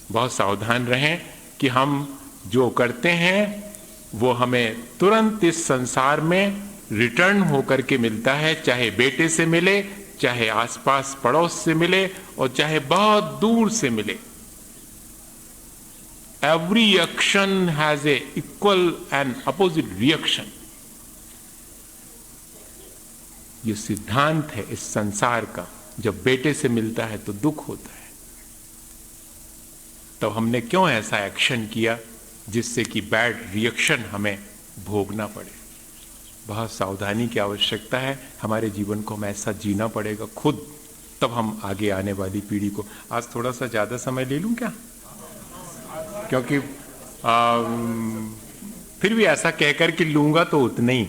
बहुत सावधान रहें कि हम जो करते हैं वो हमें तुरंत इस संसार में रिटर्न होकर के मिलता है, चाहे बेटे से मिले, चाहे आसपास पड़ोस से मिले और चाहे बहुत दूर से मिले। Every action has a equal and opposite reaction. ये सिद्धांत है इस संसार का। जब बेटे से मिलता है तो दुख होता है, तो हमने क्यों ऐसा एक्शन किया जिससे कि बैड रिएक्शन हमें भोगना पड़े। बहुत सावधानी की आवश्यकता है, हमारे जीवन को हमें ऐसा जीना पड़ेगा खुद, तब हम आगे आने वाली पीढ़ी को। आज थोड़ा सा ज्यादा समय ले लूं क्या? क्योंकि फिर भी ऐसा कहकर कि लूंगा तो उतना ही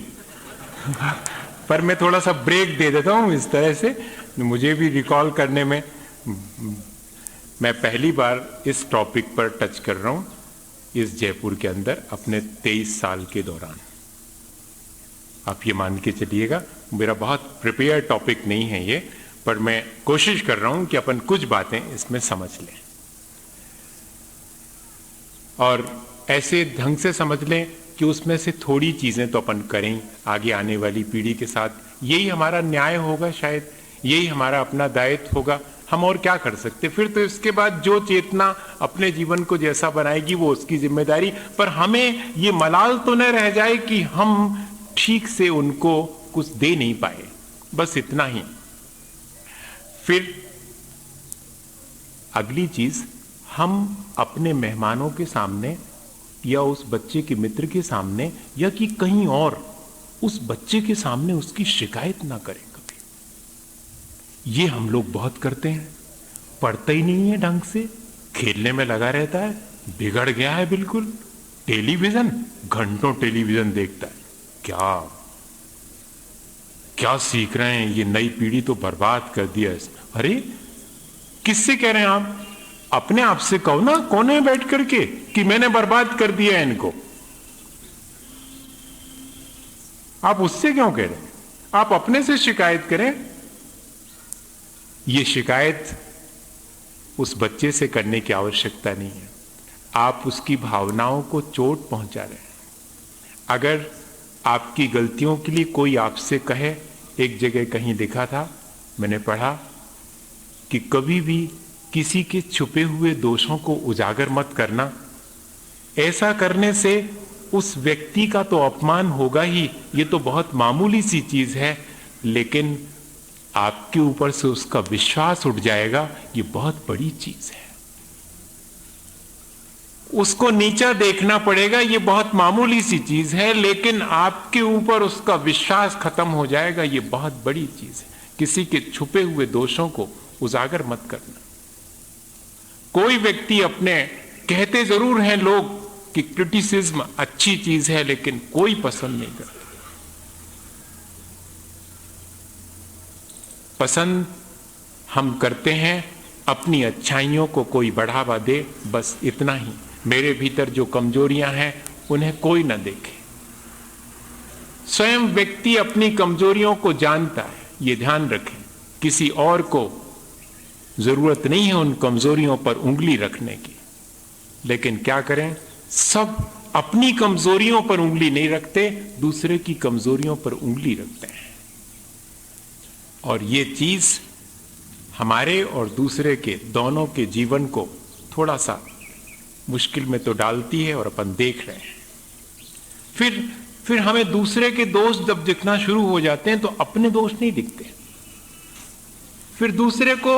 पर मैं थोड़ा सा ब्रेक दे देता हूं इस तरह से, मुझे भी रिकॉल करने में। मैं पहली बार इस टॉपिक पर टच कर रहा हूं इस जयपुर के अंदर अपने 23 साल के दौरान। आप ये मान के चलिएगा, मेरा बहुत प्रिपेयर टॉपिक नहीं है ये, पर मैं कोशिश कर रहा हूं कि अपन कुछ बातें इसमें समझ लें और ऐसे ढंग से समझ लें कि उसमें से थोड़ी चीजें तो अपन करें आगे आने वाली पीढ़ी के साथ। यही हमारा न्याय होगा, शायद यही हमारा अपना दायित्व होगा। हम और क्या कर सकते? फिर तो इसके बाद जो चेतना अपने जीवन को जैसा बनाएगी वो उसकी जिम्मेदारी, पर हमें ये मलाल तो न रह जाए कि हम ठीक से उनको कुछ दे नहीं पाए, बस इतना ही। फिर अगली चीज, हम अपने मेहमानों के सामने या उस बच्चे के मित्र के सामने या कि कहीं और उस बच्चे के सामने उसकी शिकायत ना करें कभी। ये हम लोग बहुत करते हैं, पढ़ता ही नहीं है ढंग से, खेलने में लगा रहता है, बिगड़ गया है बिल्कुल, टेलीविजन, घंटों टेलीविजन देखता है। क्या क्या सीख रहे हैं, ये नई पीढ़ी तो बर्बाद कर दिया इसने। अरे किससे कह रहे हैं आप? अपने आप से कहो ना, कोने में बैठ करके, कि मैंने बर्बाद कर दिया इनको। आप उससे क्यों कह रहे हैं? आप अपने से शिकायत करें। ये शिकायत उस बच्चे से करने की आवश्यकता नहीं है। आप उसकी भावनाओं को चोट पहुंचा रहे हैं। अगर आपकी गलतियों के लिए कोई आपसे कहे, एक जगह कहीं लिखा था, मैंने पढ़ा कि कभी भी किसी के छुपे हुए दोषों को उजागर मत करना। ऐसा करने से उस व्यक्ति का तो अपमान होगा ही, ये तो बहुत मामूली सी चीज है, लेकिन आपके ऊपर से उसका विश्वास उठ जाएगा, ये बहुत बड़ी चीज है। उसको नीचा देखना पड़ेगा, ये बहुत मामूली सी चीज है, लेकिन आपके ऊपर उसका विश्वास खत्म हो जाएगा, ये बहुत बड़ी चीज है। किसी के छुपे हुए दोषों को उजागर मत करना। कोई व्यक्ति अपने, कहते जरूर हैं लोग कि क्रिटिसिज्म अच्छी चीज है, लेकिन कोई पसंद नहीं करता। पसंद हम करते हैं अपनी अच्छाइयों को कोई बढ़ावा दे, बस इतना ही। मेरे भीतर जो कमजोरियां हैं उन्हें कोई ना देखे। स्वयं व्यक्ति अपनी कमजोरियों को जानता है, ये ध्यान रखें। किसी और को जरूरत नहीं है उन कमजोरियों पर उंगली रखने की, लेकिन क्या करें, सब अपनी कमजोरियों पर उंगली नहीं रखते, दूसरे की कमजोरियों पर उंगली रखते हैं। और ये चीज हमारे और दूसरे के दोनों के जीवन को थोड़ा सा मुश्किल में तो डालती है, और अपन देख रहे हैं। फिर हमें दूसरे के दोष जब दिखना शुरू हो जाते हैं तो अपने दोष नहीं दिखते। फिर दूसरे को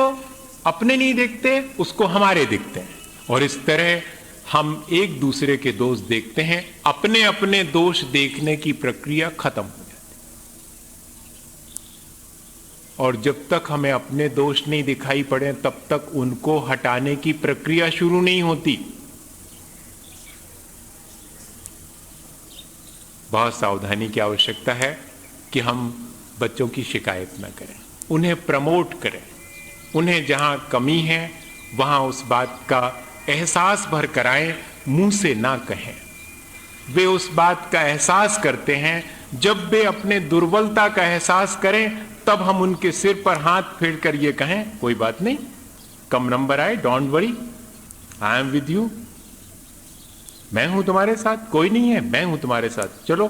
अपने नहीं दिखते, उसको हमारे दिखते हैं, और इस तरह हम एक दूसरे के दोष देखते हैं। अपने अपने दोष देखने की प्रक्रिया खत्म हो जाती है। और जब तक हमें अपने दोष नहीं दिखाई पड़े, तब तक उनको हटाने की प्रक्रिया शुरू नहीं होती। बहुत सावधानी की आवश्यकता है कि हम बच्चों की शिकायत न करें, उन्हें प्रमोट करें। उन्हें जहां कमी है वहां उस बात का एहसास भर कराएं, मुंह से ना कहें। वे उस बात का एहसास करते हैं। जब वे अपने दुर्बलता का एहसास करें, तब हम उनके सिर पर हाथ फेर कर ये कहें, कोई बात नहीं, कम नंबर आए, don't worry, I am with you, मैं हूं तुम्हारे साथ, कोई नहीं है, मैं हूं तुम्हारे साथ, चलो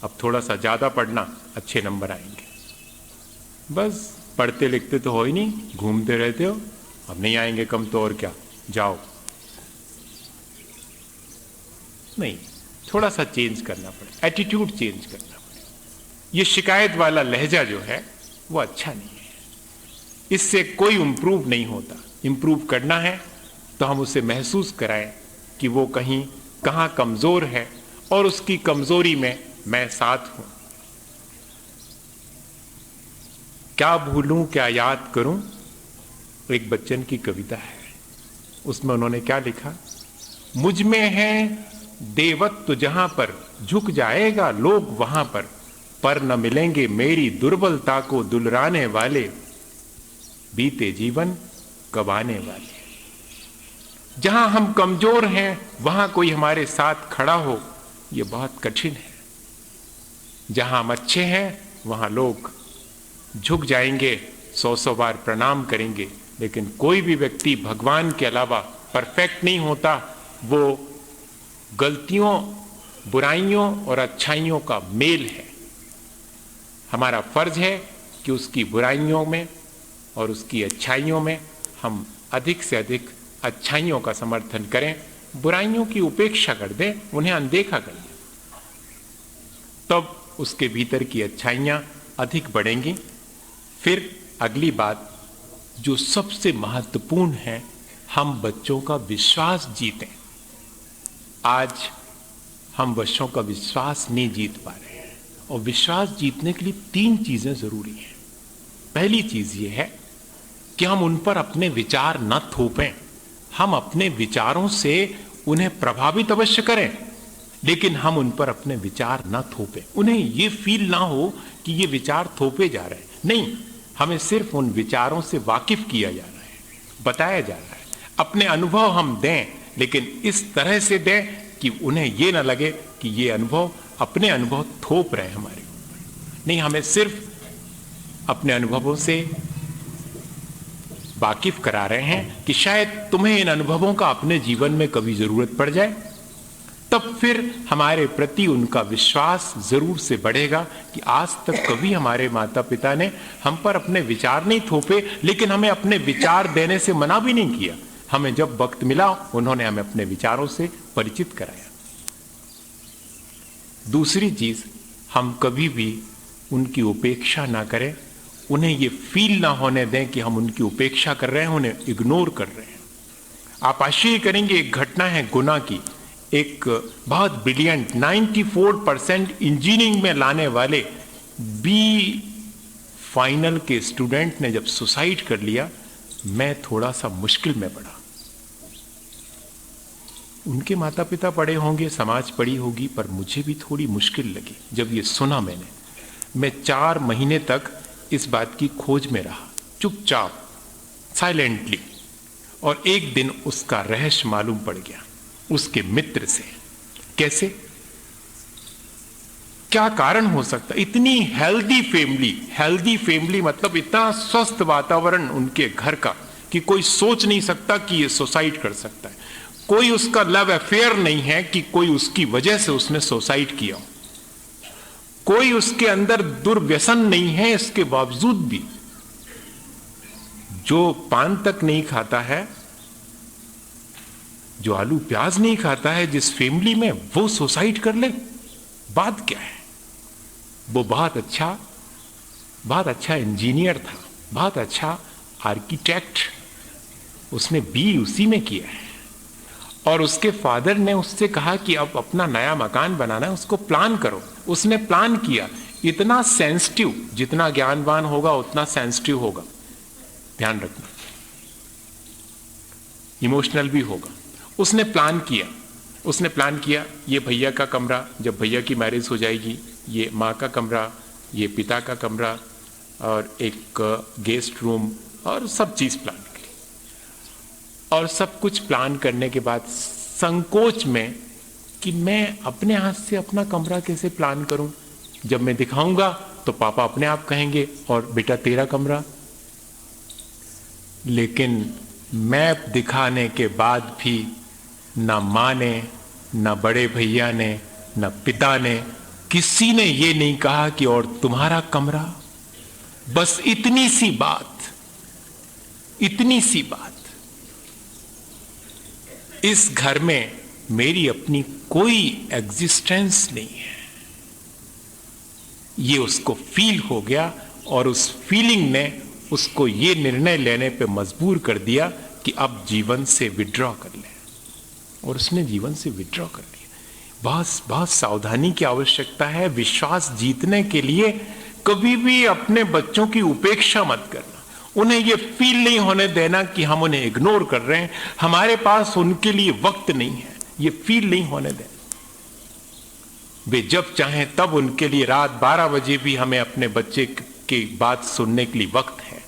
अब थोड़ा सा ज्यादा पढ़ना, अच्छे नंबर आएंगे। बस पढ़ते लिखते तो हो ही नहीं, घूमते रहते हो, अब नहीं आएंगे कम तो और क्या, जाओ। नहीं, थोड़ा सा चेंज करना पड़े, एटीट्यूड चेंज करना पड़े। ये शिकायत वाला लहजा जो है वो अच्छा नहीं है, इससे कोई इंप्रूव नहीं होता। इंप्रूव करना है तो हम उसे महसूस कराएं कि वो कहां कमजोर है, और उसकी कमजोरी में मैं साथ हूं। क्या भूलूं क्या याद करूं, एक बच्चन की कविता है, उसमें उन्होंने क्या लिखा, मुझ में है देवत्व जहां पर, झुक जाएगा लोग वहां पर न मिलेंगे मेरी दुर्बलता को दुलराने वाले, बीते जीवन कबाने वाले। जहां हम कमजोर हैं वहां कोई हमारे साथ खड़ा हो, यह बहुत कठिन है। जहां हम अच्छे हैं वहां लोग झुक जाएंगे, 100 बार प्रणाम करेंगे, लेकिन कोई भी व्यक्ति भगवान के अलावा परफेक्ट नहीं होता। वो गलतियों, बुराइयों और अच्छाइयों का मेल है। हमारा फर्ज है कि उसकी बुराइयों में और उसकी अच्छाइयों में हम अधिक से अधिक अच्छाइयों का समर्थन करें, बुराइयों की उपेक्षा कर दें, उन्हें अनदेखा कर दें, तब उसके भीतर की अच्छाइयां अधिक बढ़ेंगी। फिर अगली बात जो सबसे महत्वपूर्ण है, हम बच्चों का विश्वास जीतें। आज हम बच्चों का विश्वास नहीं जीत पा रहे हैं, और विश्वास जीतने के लिए 3 चीजें जरूरी हैं। पहली चीज यह है कि हम उन पर अपने विचार न थोपें, हम अपने विचारों से उन्हें प्रभावित अवश्य करें, लेकिन हम उन पर अपने विचार ना थोपें। उन्हें ये फील ना हो कि ये विचार थोपे जा रहे हैं। नहीं, हमें सिर्फ उन विचारों से वाकिफ किया जा रहा है, बताया जा रहा है। अपने अनुभव हम दें, लेकिन इस तरह से दें कि उन्हें ये ना लगे कि ये अनुभव अपने अनुभव थोप रहे हैं हमारे ऊपर। नहीं, हमें सिर्फ अपने अनुभवों से वाकिफ करा रहे हैं कि शायद तुम्हें इन अनुभवों का अपने जीवन में कभी जरूरत पड़ जाए, तब फिर हमारे प्रति उनका विश्वास जरूर से बढ़ेगा कि आज तक कभी हमारे माता पिता ने हम पर अपने विचार नहीं थोपे, लेकिन हमें अपने विचार देने से मना भी नहीं किया। हमें जब वक्त मिला उन्होंने हमें अपने विचारों से परिचित कराया। दूसरी चीज, हम कभी भी उनकी उपेक्षा ना करें। उन्हें ये फील ना होने दें कि हम उनकी उपेक्षा कर रहे हैं, उन्हें इग्नोर कर रहे हैं। आप आश्चर्य करेंगे, एक घटना है गुना की। एक बहुत ब्रिलियंट 94% इंजीनियरिंग में लाने वाले बी फाइनल के स्टूडेंट ने जब सुसाइड कर लिया, मैं थोड़ा सा मुश्किल में पड़ा। उनके माता पिता पढ़े होंगे, समाज पढ़ी होगी, पर मुझे भी थोड़ी मुश्किल लगी जब ये सुना मैंने। मैं 4 महीने तक इस बात की खोज में रहा, चुपचाप, साइलेंटली। और एक दिन उसका रहस्य मालूम पड़ गया उसके मित्र से। कैसे, क्या कारण हो सकता? इतनी हेल्दी फैमिली मतलब इतना स्वस्थ वातावरण उनके घर का कि कोई सोच नहीं सकता कि ये सुसाइड कर सकता है। कोई उसका लव अफेयर नहीं है कि कोई उसकी वजह से उसने सुसाइड किया हो। कोई उसके अंदर दुर्व्यसन नहीं है, इसके बावजूद भी जो पान तक नहीं खाता है, जो आलू प्याज नहीं खाता है जिस फैमिली में, वो सुसाइड कर ले। बात क्या है? वो बहुत अच्छा इंजीनियर था, बहुत अच्छा आर्किटेक्ट, उसने बी उसी में किया है। और उसके फादर ने उससे कहा कि अब अपना नया मकान बनाना है, उसको प्लान करो। उसने प्लान किया। इतना सेंसिटिव, जितना ज्ञानवान होगा उतना सेंसिटिव होगा, ध्यान रखना, इमोशनल भी होगा। उसने प्लान किया ये भैया का कमरा, जब भैया की मैरिज हो जाएगी, ये माँ का कमरा, ये पिता का कमरा, और एक गेस्ट रूम, और सब चीज प्लान की। और सब कुछ प्लान करने के बाद संकोच में कि मैं अपने हाथ से अपना कमरा कैसे प्लान करूं, जब मैं दिखाऊंगा तो पापा अपने आप कहेंगे और बेटा तेरा कमरा। लेकिन मैप दिखाने के बाद भी ना माँ ने, ना बड़े भैया ने, ना पिता ने, किसी ने ये नहीं कहा कि और तुम्हारा कमरा। बस इतनी सी बात, इस घर में मेरी अपनी कोई एग्जिस्टेंस नहीं है, ये उसको फील हो गया। और उस फीलिंग ने उसको ये निर्णय लेने पे मजबूर कर दिया कि अब जीवन से विड्रॉ कर ले। और उसने जीवन से विड्रॉ कर लिया। बहुत सावधानी की आवश्यकता है। विश्वास जीतने के लिए कभी भी अपने बच्चों की उपेक्षा मत करना। उन्हें यह फील नहीं होने देना कि हम उन्हें इग्नोर कर रहे हैं, हमारे पास उनके लिए वक्त नहीं है, ये फील नहीं होने देना। वे जब चाहें तब उनके लिए रात 12 बजे भी हमें अपने बच्चे की बात सुनने के लिए वक्त है।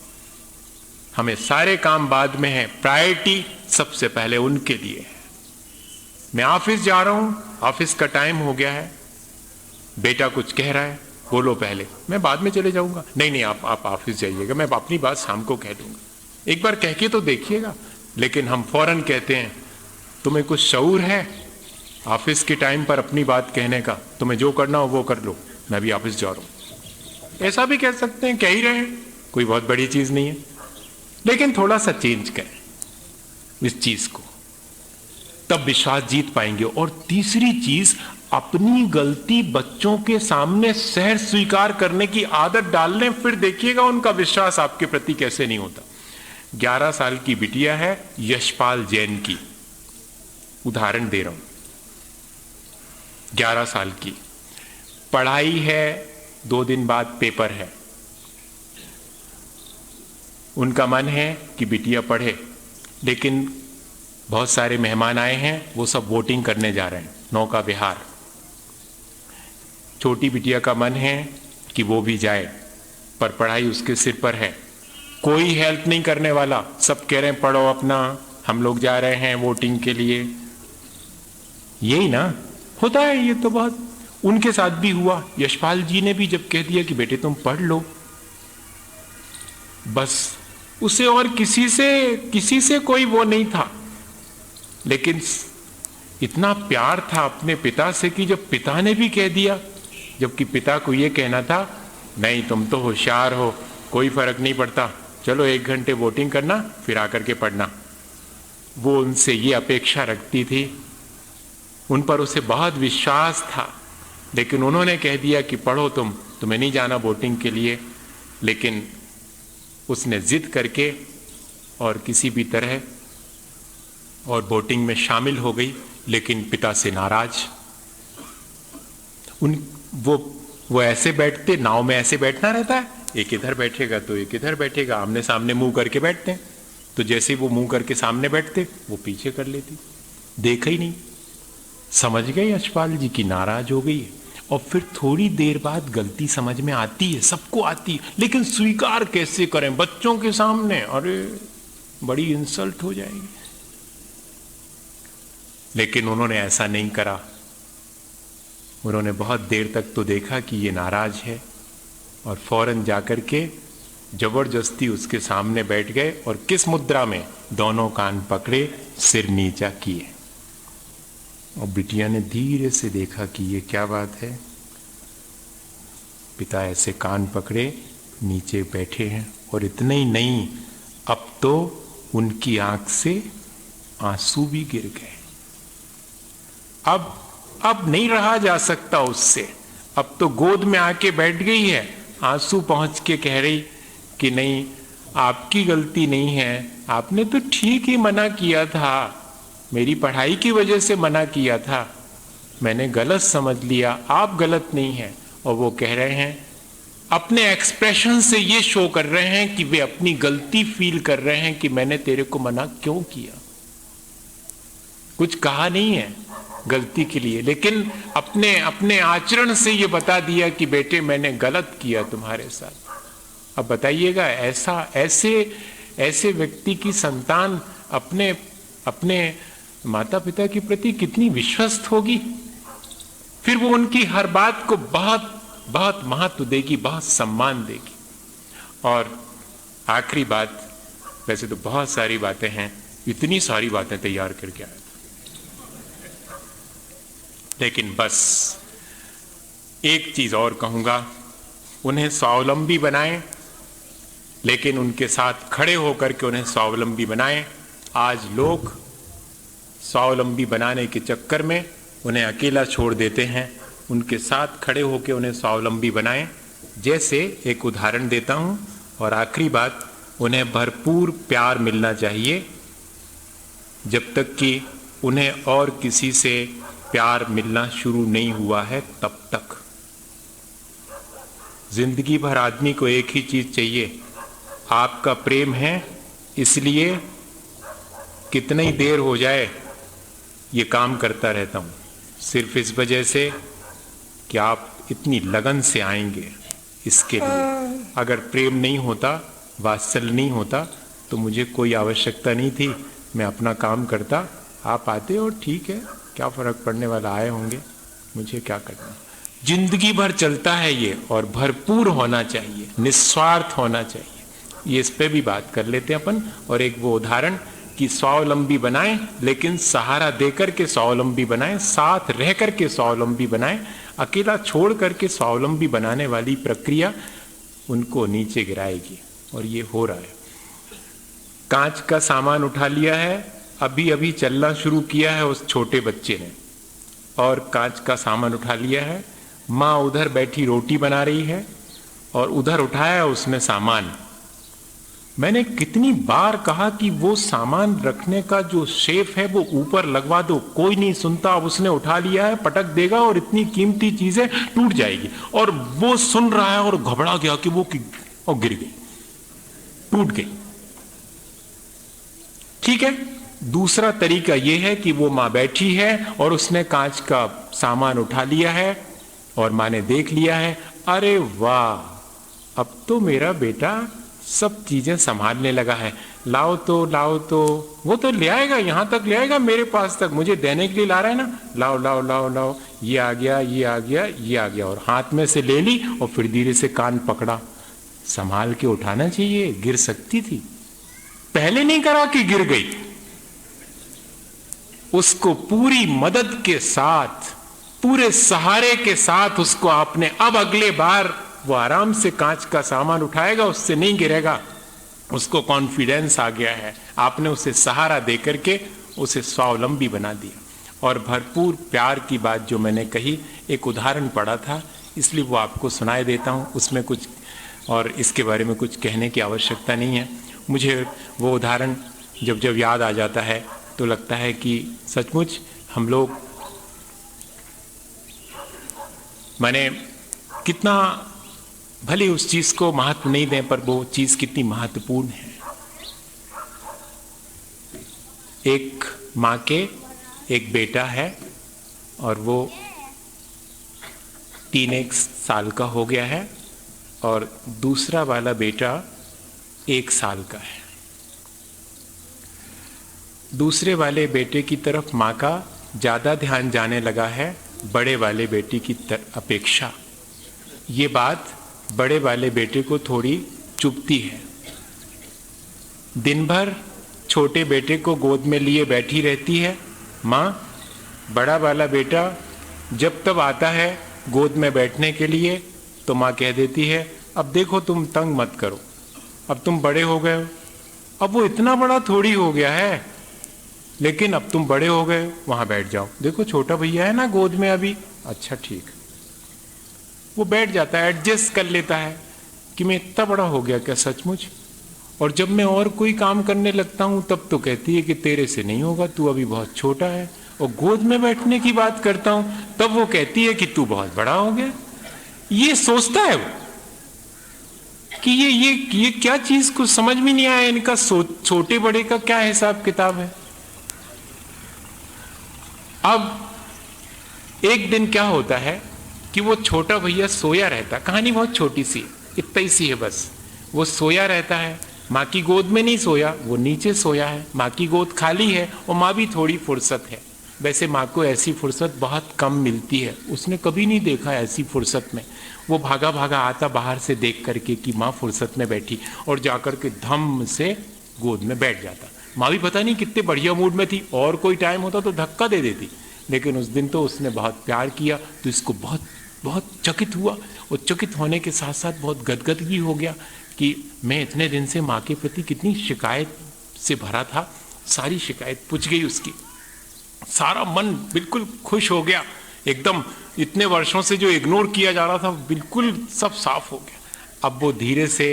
हमें सारे काम बाद में है, प्रायोरिटी सबसे पहले उनके लिए है। मैं ऑफिस जा रहा हूं, ऑफिस का टाइम हो गया है, बेटा कुछ कह रहा है, बोलो पहले, मैं बाद में चले जाऊंगा। नहीं, आप ऑफिस जाइएगा, मैं अपनी बात शाम को कह दूंगा। एक बार कह के तो देखिएगा। लेकिन हम फौरन कहते हैं, तुम्हें कुछ शऊर है ऑफिस के टाइम पर अपनी बात कहने का? तुम्हें जो करना हो वो कर लो, मैं भी ऑफिस जा रहा हूं। ऐसा भी कह सकते हैं, कह ही रहे हैं, कोई बहुत बड़ी चीज नहीं है। लेकिन थोड़ा सा चेंज करें इस चीज को, तब विश्वास जीत पाएंगे। और तीसरी चीज, अपनी गलती बच्चों के सामने सहज स्वीकार करने की आदत डाल लें, फिर देखिएगा उनका विश्वास आपके प्रति कैसे नहीं होता। 11 साल की बिटिया है यशपाल जैन की, उदाहरण दे रहा हूं, 11 साल की, पढ़ाई है, 2 दिन बाद पेपर है। उनका मन है कि बिटिया पढ़े, लेकिन बहुत सारे मेहमान आए हैं, वो सब वोटिंग करने जा रहे हैं, नौका विहार। छोटी बिटिया का मन है कि वो भी जाए, पर पढ़ाई उसके सिर पर है, कोई हेल्प नहीं करने वाला। सब कह रहे हैं पढ़ो अपना, हम लोग जा रहे हैं वोटिंग के लिए। यही ना होता है, ये तो बहुत उनके साथ भी हुआ। यशपाल जी ने भी जब कह दिया कि बेटे तुम पढ़ लो, बस उसे और किसी से कोई वो नहीं था, लेकिन इतना प्यार था अपने पिता से कि जब पिता ने भी कह दिया, जबकि पिता को ये कहना था नहीं तुम तो होशियार हो, कोई फर्क नहीं पड़ता, चलो 1 घंटे वोटिंग करना फिर आकर के पढ़ना। वो उनसे ये अपेक्षा रखती थी, उन पर उसे बहुत विश्वास था, लेकिन उन्होंने कह दिया कि पढ़ो तुम्हें नहीं जाना वोटिंग के लिए। लेकिन उसने जिद करके और किसी भी तरह और वोटिंग में शामिल हो गई, लेकिन पिता से नाराज। वो ऐसे बैठते, नाव में ऐसे बैठना रहता है, एक इधर बैठेगा तो एक इधर बैठेगा, आमने सामने मुंह करके बैठते हैं, तो जैसे वो मुंह करके सामने बैठते वो पीछे कर लेती, देखा ही नहीं। समझ गए यशपाल जी की नाराज हो गई। और फिर थोड़ी देर बाद गलती समझ में आती है, सबको आती है, लेकिन स्वीकार कैसे करें बच्चों के सामने, अरे बड़ी इंसल्ट हो जाएगी। लेकिन उन्होंने ऐसा नहीं करा, उन्होंने बहुत देर तक तो देखा कि ये नाराज है, और फौरन जाकर के जबरदस्ती उसके सामने बैठ गए, और किस मुद्रा में, दोनों कान पकड़े, सिर नीचा किए। और बिटिया ने धीरे से देखा कि ये क्या बात है, पिता ऐसे कान पकड़े नीचे बैठे हैं, और इतने ही नहीं, अब तो उनकी आंख से आंसू भी गिर गए। अब नहीं रहा जा सकता उससे, अब तो गोद में आके बैठ गई है, आंसू पहुंच के कह रही कि नहीं आपकी गलती नहीं है, आपने तो ठीक ही मना किया था, मेरी पढ़ाई की वजह से मना किया था, मैंने गलत समझ लिया, आप गलत नहीं हैं। और वो कह रहे हैं, अपने एक्सप्रेशन से ये शो कर रहे हैं कि वे अपनी गलती फील कर रहे हैं कि मैंने तेरे को मना क्यों किया। कुछ कहा नहीं है गलती के लिए, लेकिन अपने आचरण से ये बता दिया कि बेटे मैंने गलत किया तुम्हारे साथ। अब बताइएगा ऐसे व्यक्ति की संतान अपने माता पिता के प्रति कितनी विश्वस्त होगी। फिर वो उनकी हर बात को बहुत बहुत महत्व देगी, बहुत सम्मान देगी। और आखिरी बात, वैसे तो बहुत सारी बातें हैं, इतनी सारी बातें तैयार करके आया था, लेकिन बस एक चीज और कहूंगा, उन्हें स्वावलंबी बनाएं, लेकिन उनके साथ खड़े होकर के उन्हें स्वावलंबी बनाएं। आज लोग स्वावलंबी बनाने के चक्कर में उन्हें अकेला छोड़ देते हैं, उनके साथ खड़े होकर उन्हें स्वावलंबी बनाएं। जैसे एक उदाहरण देता हूं, और आखिरी बात, उन्हें भरपूर प्यार मिलना चाहिए जब तक कि उन्हें और किसी से प्यार मिलना शुरू नहीं हुआ है, तब तक। जिंदगी भर आदमी को एक ही चीज चाहिए, आपका प्रेम है, इसलिए कितनी ही देर हो जाए ये काम करता रहता हूं, सिर्फ इस वजह से कि आप इतनी लगन से आएंगे इसके लिए। अगर प्रेम नहीं होता, वात्सल्य नहीं होता, तो मुझे कोई आवश्यकता नहीं थी, मैं अपना काम करता, आप आते और ठीक है, क्या फर्क पड़ने वाला, आए होंगे, मुझे क्या करना। जिंदगी भर चलता है ये, और भरपूर होना चाहिए, निस्वार्थ होना चाहिए। ये इस पे भी बात कर लेते हैं अपन। और एक वो उदाहरण कि स्वावलंबी बनाएं, लेकिन सहारा देकर के स्वावलंबी बनाएं, साथ रह करके स्वावलंबी बनाएं। अकेला छोड़ करके स्वावलंबी बनाने वाली प्रक्रिया उनको नीचे गिराएगी, और ये हो रहा है। कांच का सामान उठा लिया है, अभी अभी चलना शुरू किया है उस छोटे बच्चे ने, और कांच का सामान उठा लिया है। माँ उधर बैठी रोटी बना रही है, और उधर उठाया उसने सामान। मैंने कितनी बार कहा कि वो सामान रखने का जो शेफ है वो ऊपर लगवा दो, कोई नहीं सुनता। अब उसने उठा लिया है, पटक देगा और इतनी कीमती चीजें टूट जाएगी। और वो सुन रहा है और घबरा गया कि वो और गिर गई, टूट गई। ठीक है, दूसरा तरीका यह है कि वो माँ बैठी है और उसने कांच का सामान उठा लिया है और माँ ने देख लिया है, अरे वाह, अब तो मेरा बेटा सब चीजें संभालने लगा है, लाओ तो वो तो ले आएगा, यहां तक ले आएगा, मेरे पास तक मुझे देने के लिए ला रहा है ना, लाओ लाओ लाओ लाओ, ये आ गया, ये आ गया, ये आ गया, और हाथ में से ले ली और फिर धीरे से कान पकड़ा। संभाल के उठाना चाहिए, गिर सकती थी, पहले नहीं करा कि गिर गई। उसको पूरी मदद के साथ, पूरे सहारे के साथ उसको आपने, अब अगले बार वो आराम से कांच का सामान उठाएगा, उससे नहीं गिरेगा, उसको कॉन्फिडेंस आ गया है। आपने उसे सहारा देकर के उसे स्वावलंबी बना दिया। और भरपूर प्यार की बात जो मैंने कही, एक उदाहरण पढ़ा था, इसलिए वो आपको सुनाए देता हूँ। उसमें कुछ और इसके बारे में कुछ कहने की आवश्यकता नहीं है। मुझे वो उदाहरण जब जब याद आ जाता है तो लगता है कि सचमुच हम लोग माने कितना, भले उस चीज को महत्व नहीं दें, पर वो चीज कितनी महत्वपूर्ण है। एक माँ के एक बेटा है और वो 3 साल का हो गया है और दूसरा वाला बेटा 1 साल का है। दूसरे वाले बेटे की तरफ माँ का ज्यादा ध्यान जाने लगा है बड़े वाले बेटे की अपेक्षा। ये बात बड़े वाले बेटे को थोड़ी चुभती है। दिन भर छोटे बेटे को गोद में लिए बैठी रहती है माँ। बड़ा वाला बेटा जब तब आता है गोद में बैठने के लिए तो माँ कह देती है, अब देखो तुम तंग मत करो, अब तुम बड़े हो गए हो, अब वो इतना बड़ा थोड़ी हो गया है, लेकिन अब तुम बड़े हो गए, वहां बैठ जाओ, देखो छोटा भैया है ना गोद में अभी, अच्छा ठीक। वो बैठ जाता है, एडजस्ट कर लेता है कि मैं इतना बड़ा हो गया क्या सचमुच। और जब मैं और कोई काम करने लगता हूं तब तो कहती है कि तेरे से नहीं होगा, तू अभी बहुत छोटा है। और गोद में बैठने की बात करता हूं तब वो कहती है कि तू बहुत बड़ा हो गया। ये सोचता है वो कि ये क्या चीज कुछ समझ में नहीं आया इनका, छोटे बड़े का क्या हिसाब किताब है। अब एक दिन क्या होता है कि वो छोटा भैया सोया रहता, कहानी बहुत छोटी सी, इतना ही सी है बस। वो सोया रहता है, माँ की गोद में नहीं सोया, वो नीचे सोया है, माँ की गोद खाली है और माँ भी थोड़ी फुर्सत है। वैसे माँ को ऐसी फुर्सत बहुत कम मिलती है, उसने कभी नहीं देखा ऐसी फुर्सत में। वो भागा भागा आता बाहर से देख करके कि माँ फुर्सत में बैठी, और जाकर के धम से गोद में बैठ जाता। माँ भी पता नहीं कितने बढ़िया मूड में थी, और कोई टाइम होता तो धक्का दे देती, लेकिन उस दिन तो उसने बहुत प्यार किया तो इसको बहुत बहुत चकित हुआ। और चकित होने के साथ साथ बहुत गदगद भी हो गया कि मैं इतने दिन से माँ के प्रति कितनी शिकायत से भरा था, सारी शिकायत पूछ गई उसकी, सारा मन बिल्कुल खुश हो गया एकदम। इतने वर्षों से जो इग्नोर किया जा रहा था बिल्कुल सब साफ हो गया। अब वो धीरे से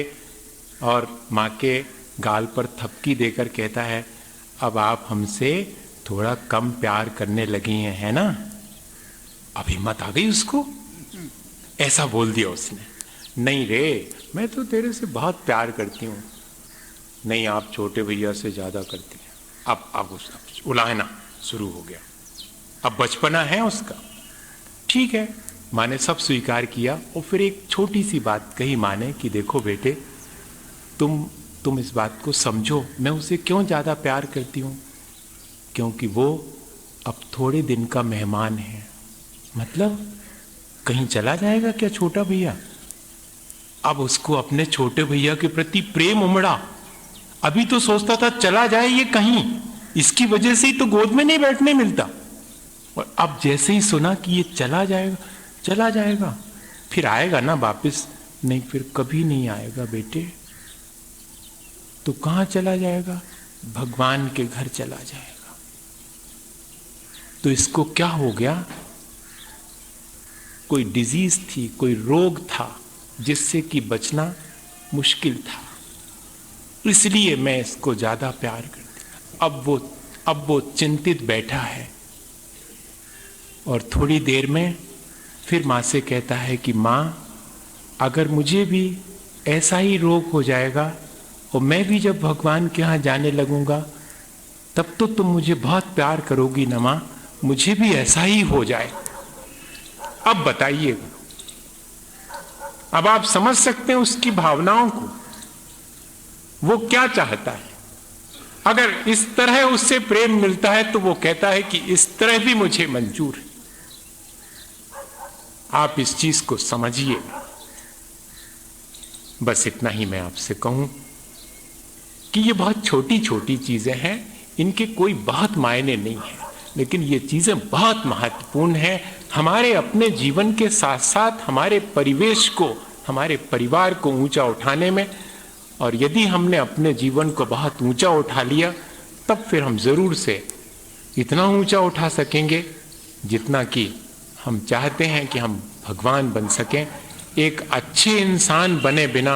और माँ के गाल पर थपकी देकर कहता है, अब आप हमसे थोड़ा कम प्यार करने लगी हैं, है ना। अब हिम्मत आ गई उसको, ऐसा बोल दिया उसने, नहीं रे मैं तो तेरे से बहुत प्यार करती हूँ। नहीं, आप छोटे भैया से ज्यादा करती हैं। अब उसका उलाहना शुरू हो गया। अब बचपना है उसका, ठीक है। माँ ने सब स्वीकार किया और फिर एक छोटी सी बात कही माँ ने कि देखो बेटे, तुम इस बात को समझो, मैं उसे क्यों ज्यादा प्यार करती हूँ, क्योंकि वो अब थोड़े दिन का मेहमान है। मतलब कहीं चला जाएगा क्या छोटा भैया। अब उसको अपने छोटे भैया के प्रति प्रेम उमड़ा। अभी तो सोचता था चला जाए ये कहीं, इसकी वजह से ही तो गोद में नहीं बैठने मिलता, और अब जैसे ही सुना कि ये चला जाएगा, फिर आएगा ना वापिस, नहीं फिर कभी नहीं आएगा बेटे। तो कहां चला जाएगा, भगवान के घर चला जाएगा। तो इसको क्या हो गया, कोई डिजीज थी, कोई रोग था जिससे कि बचना मुश्किल था, इसलिए मैं इसको ज्यादा प्यार करती। अब वो चिंतित बैठा है और थोड़ी देर में फिर माँ से कहता है कि माँ, अगर मुझे भी ऐसा ही रोग हो जाएगा और मैं भी जब भगवान के यहाँ जाने लगूंगा तब तो तुम मुझे बहुत प्यार करोगी ना मां, मुझे भी ऐसा ही हो जाए। अब बताइए, अब आप समझ सकते हैं उसकी भावनाओं को, वो क्या चाहता है। अगर इस तरह उससे प्रेम मिलता है तो वो कहता है कि इस तरह भी मुझे मंजूर है। आप इस चीज को समझिए। बस इतना ही मैं आपसे कहूं कि ये बहुत छोटी छोटी चीजें हैं, इनके कोई बहुत मायने नहीं है, लेकिन ये चीजें बहुत महत्वपूर्ण हैं हमारे अपने जीवन के साथ साथ हमारे परिवेश को, हमारे परिवार को ऊंचा उठाने में। और यदि हमने अपने जीवन को बहुत ऊंचा उठा लिया, तब फिर हम जरूर से इतना ऊंचा उठा सकेंगे जितना कि हम चाहते हैं कि हम भगवान बन सकें। एक अच्छे इंसान बने बिना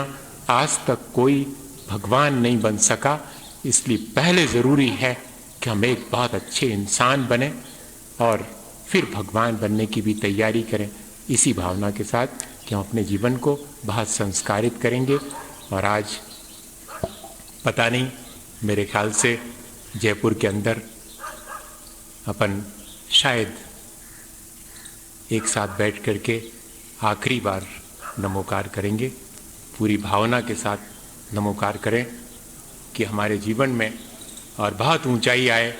आज तक कोई भगवान नहीं बन सका, इसलिए पहले जरूरी है कि हम एक बहुत अच्छे इंसान बने और फिर भगवान बनने की भी तैयारी करें, इसी भावना के साथ कि हम अपने जीवन को बहुत संस्कारित करेंगे। और आज पता नहीं, मेरे ख्याल से जयपुर के अंदर अपन शायद एक साथ बैठ करके आखिरी बार नमोकार करेंगे। पूरी भावना के साथ नमोकार करें कि हमारे जीवन में और बहुत ऊंचाई आए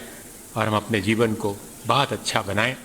और हम अपने जीवन को बहुत अच्छा बनाएं।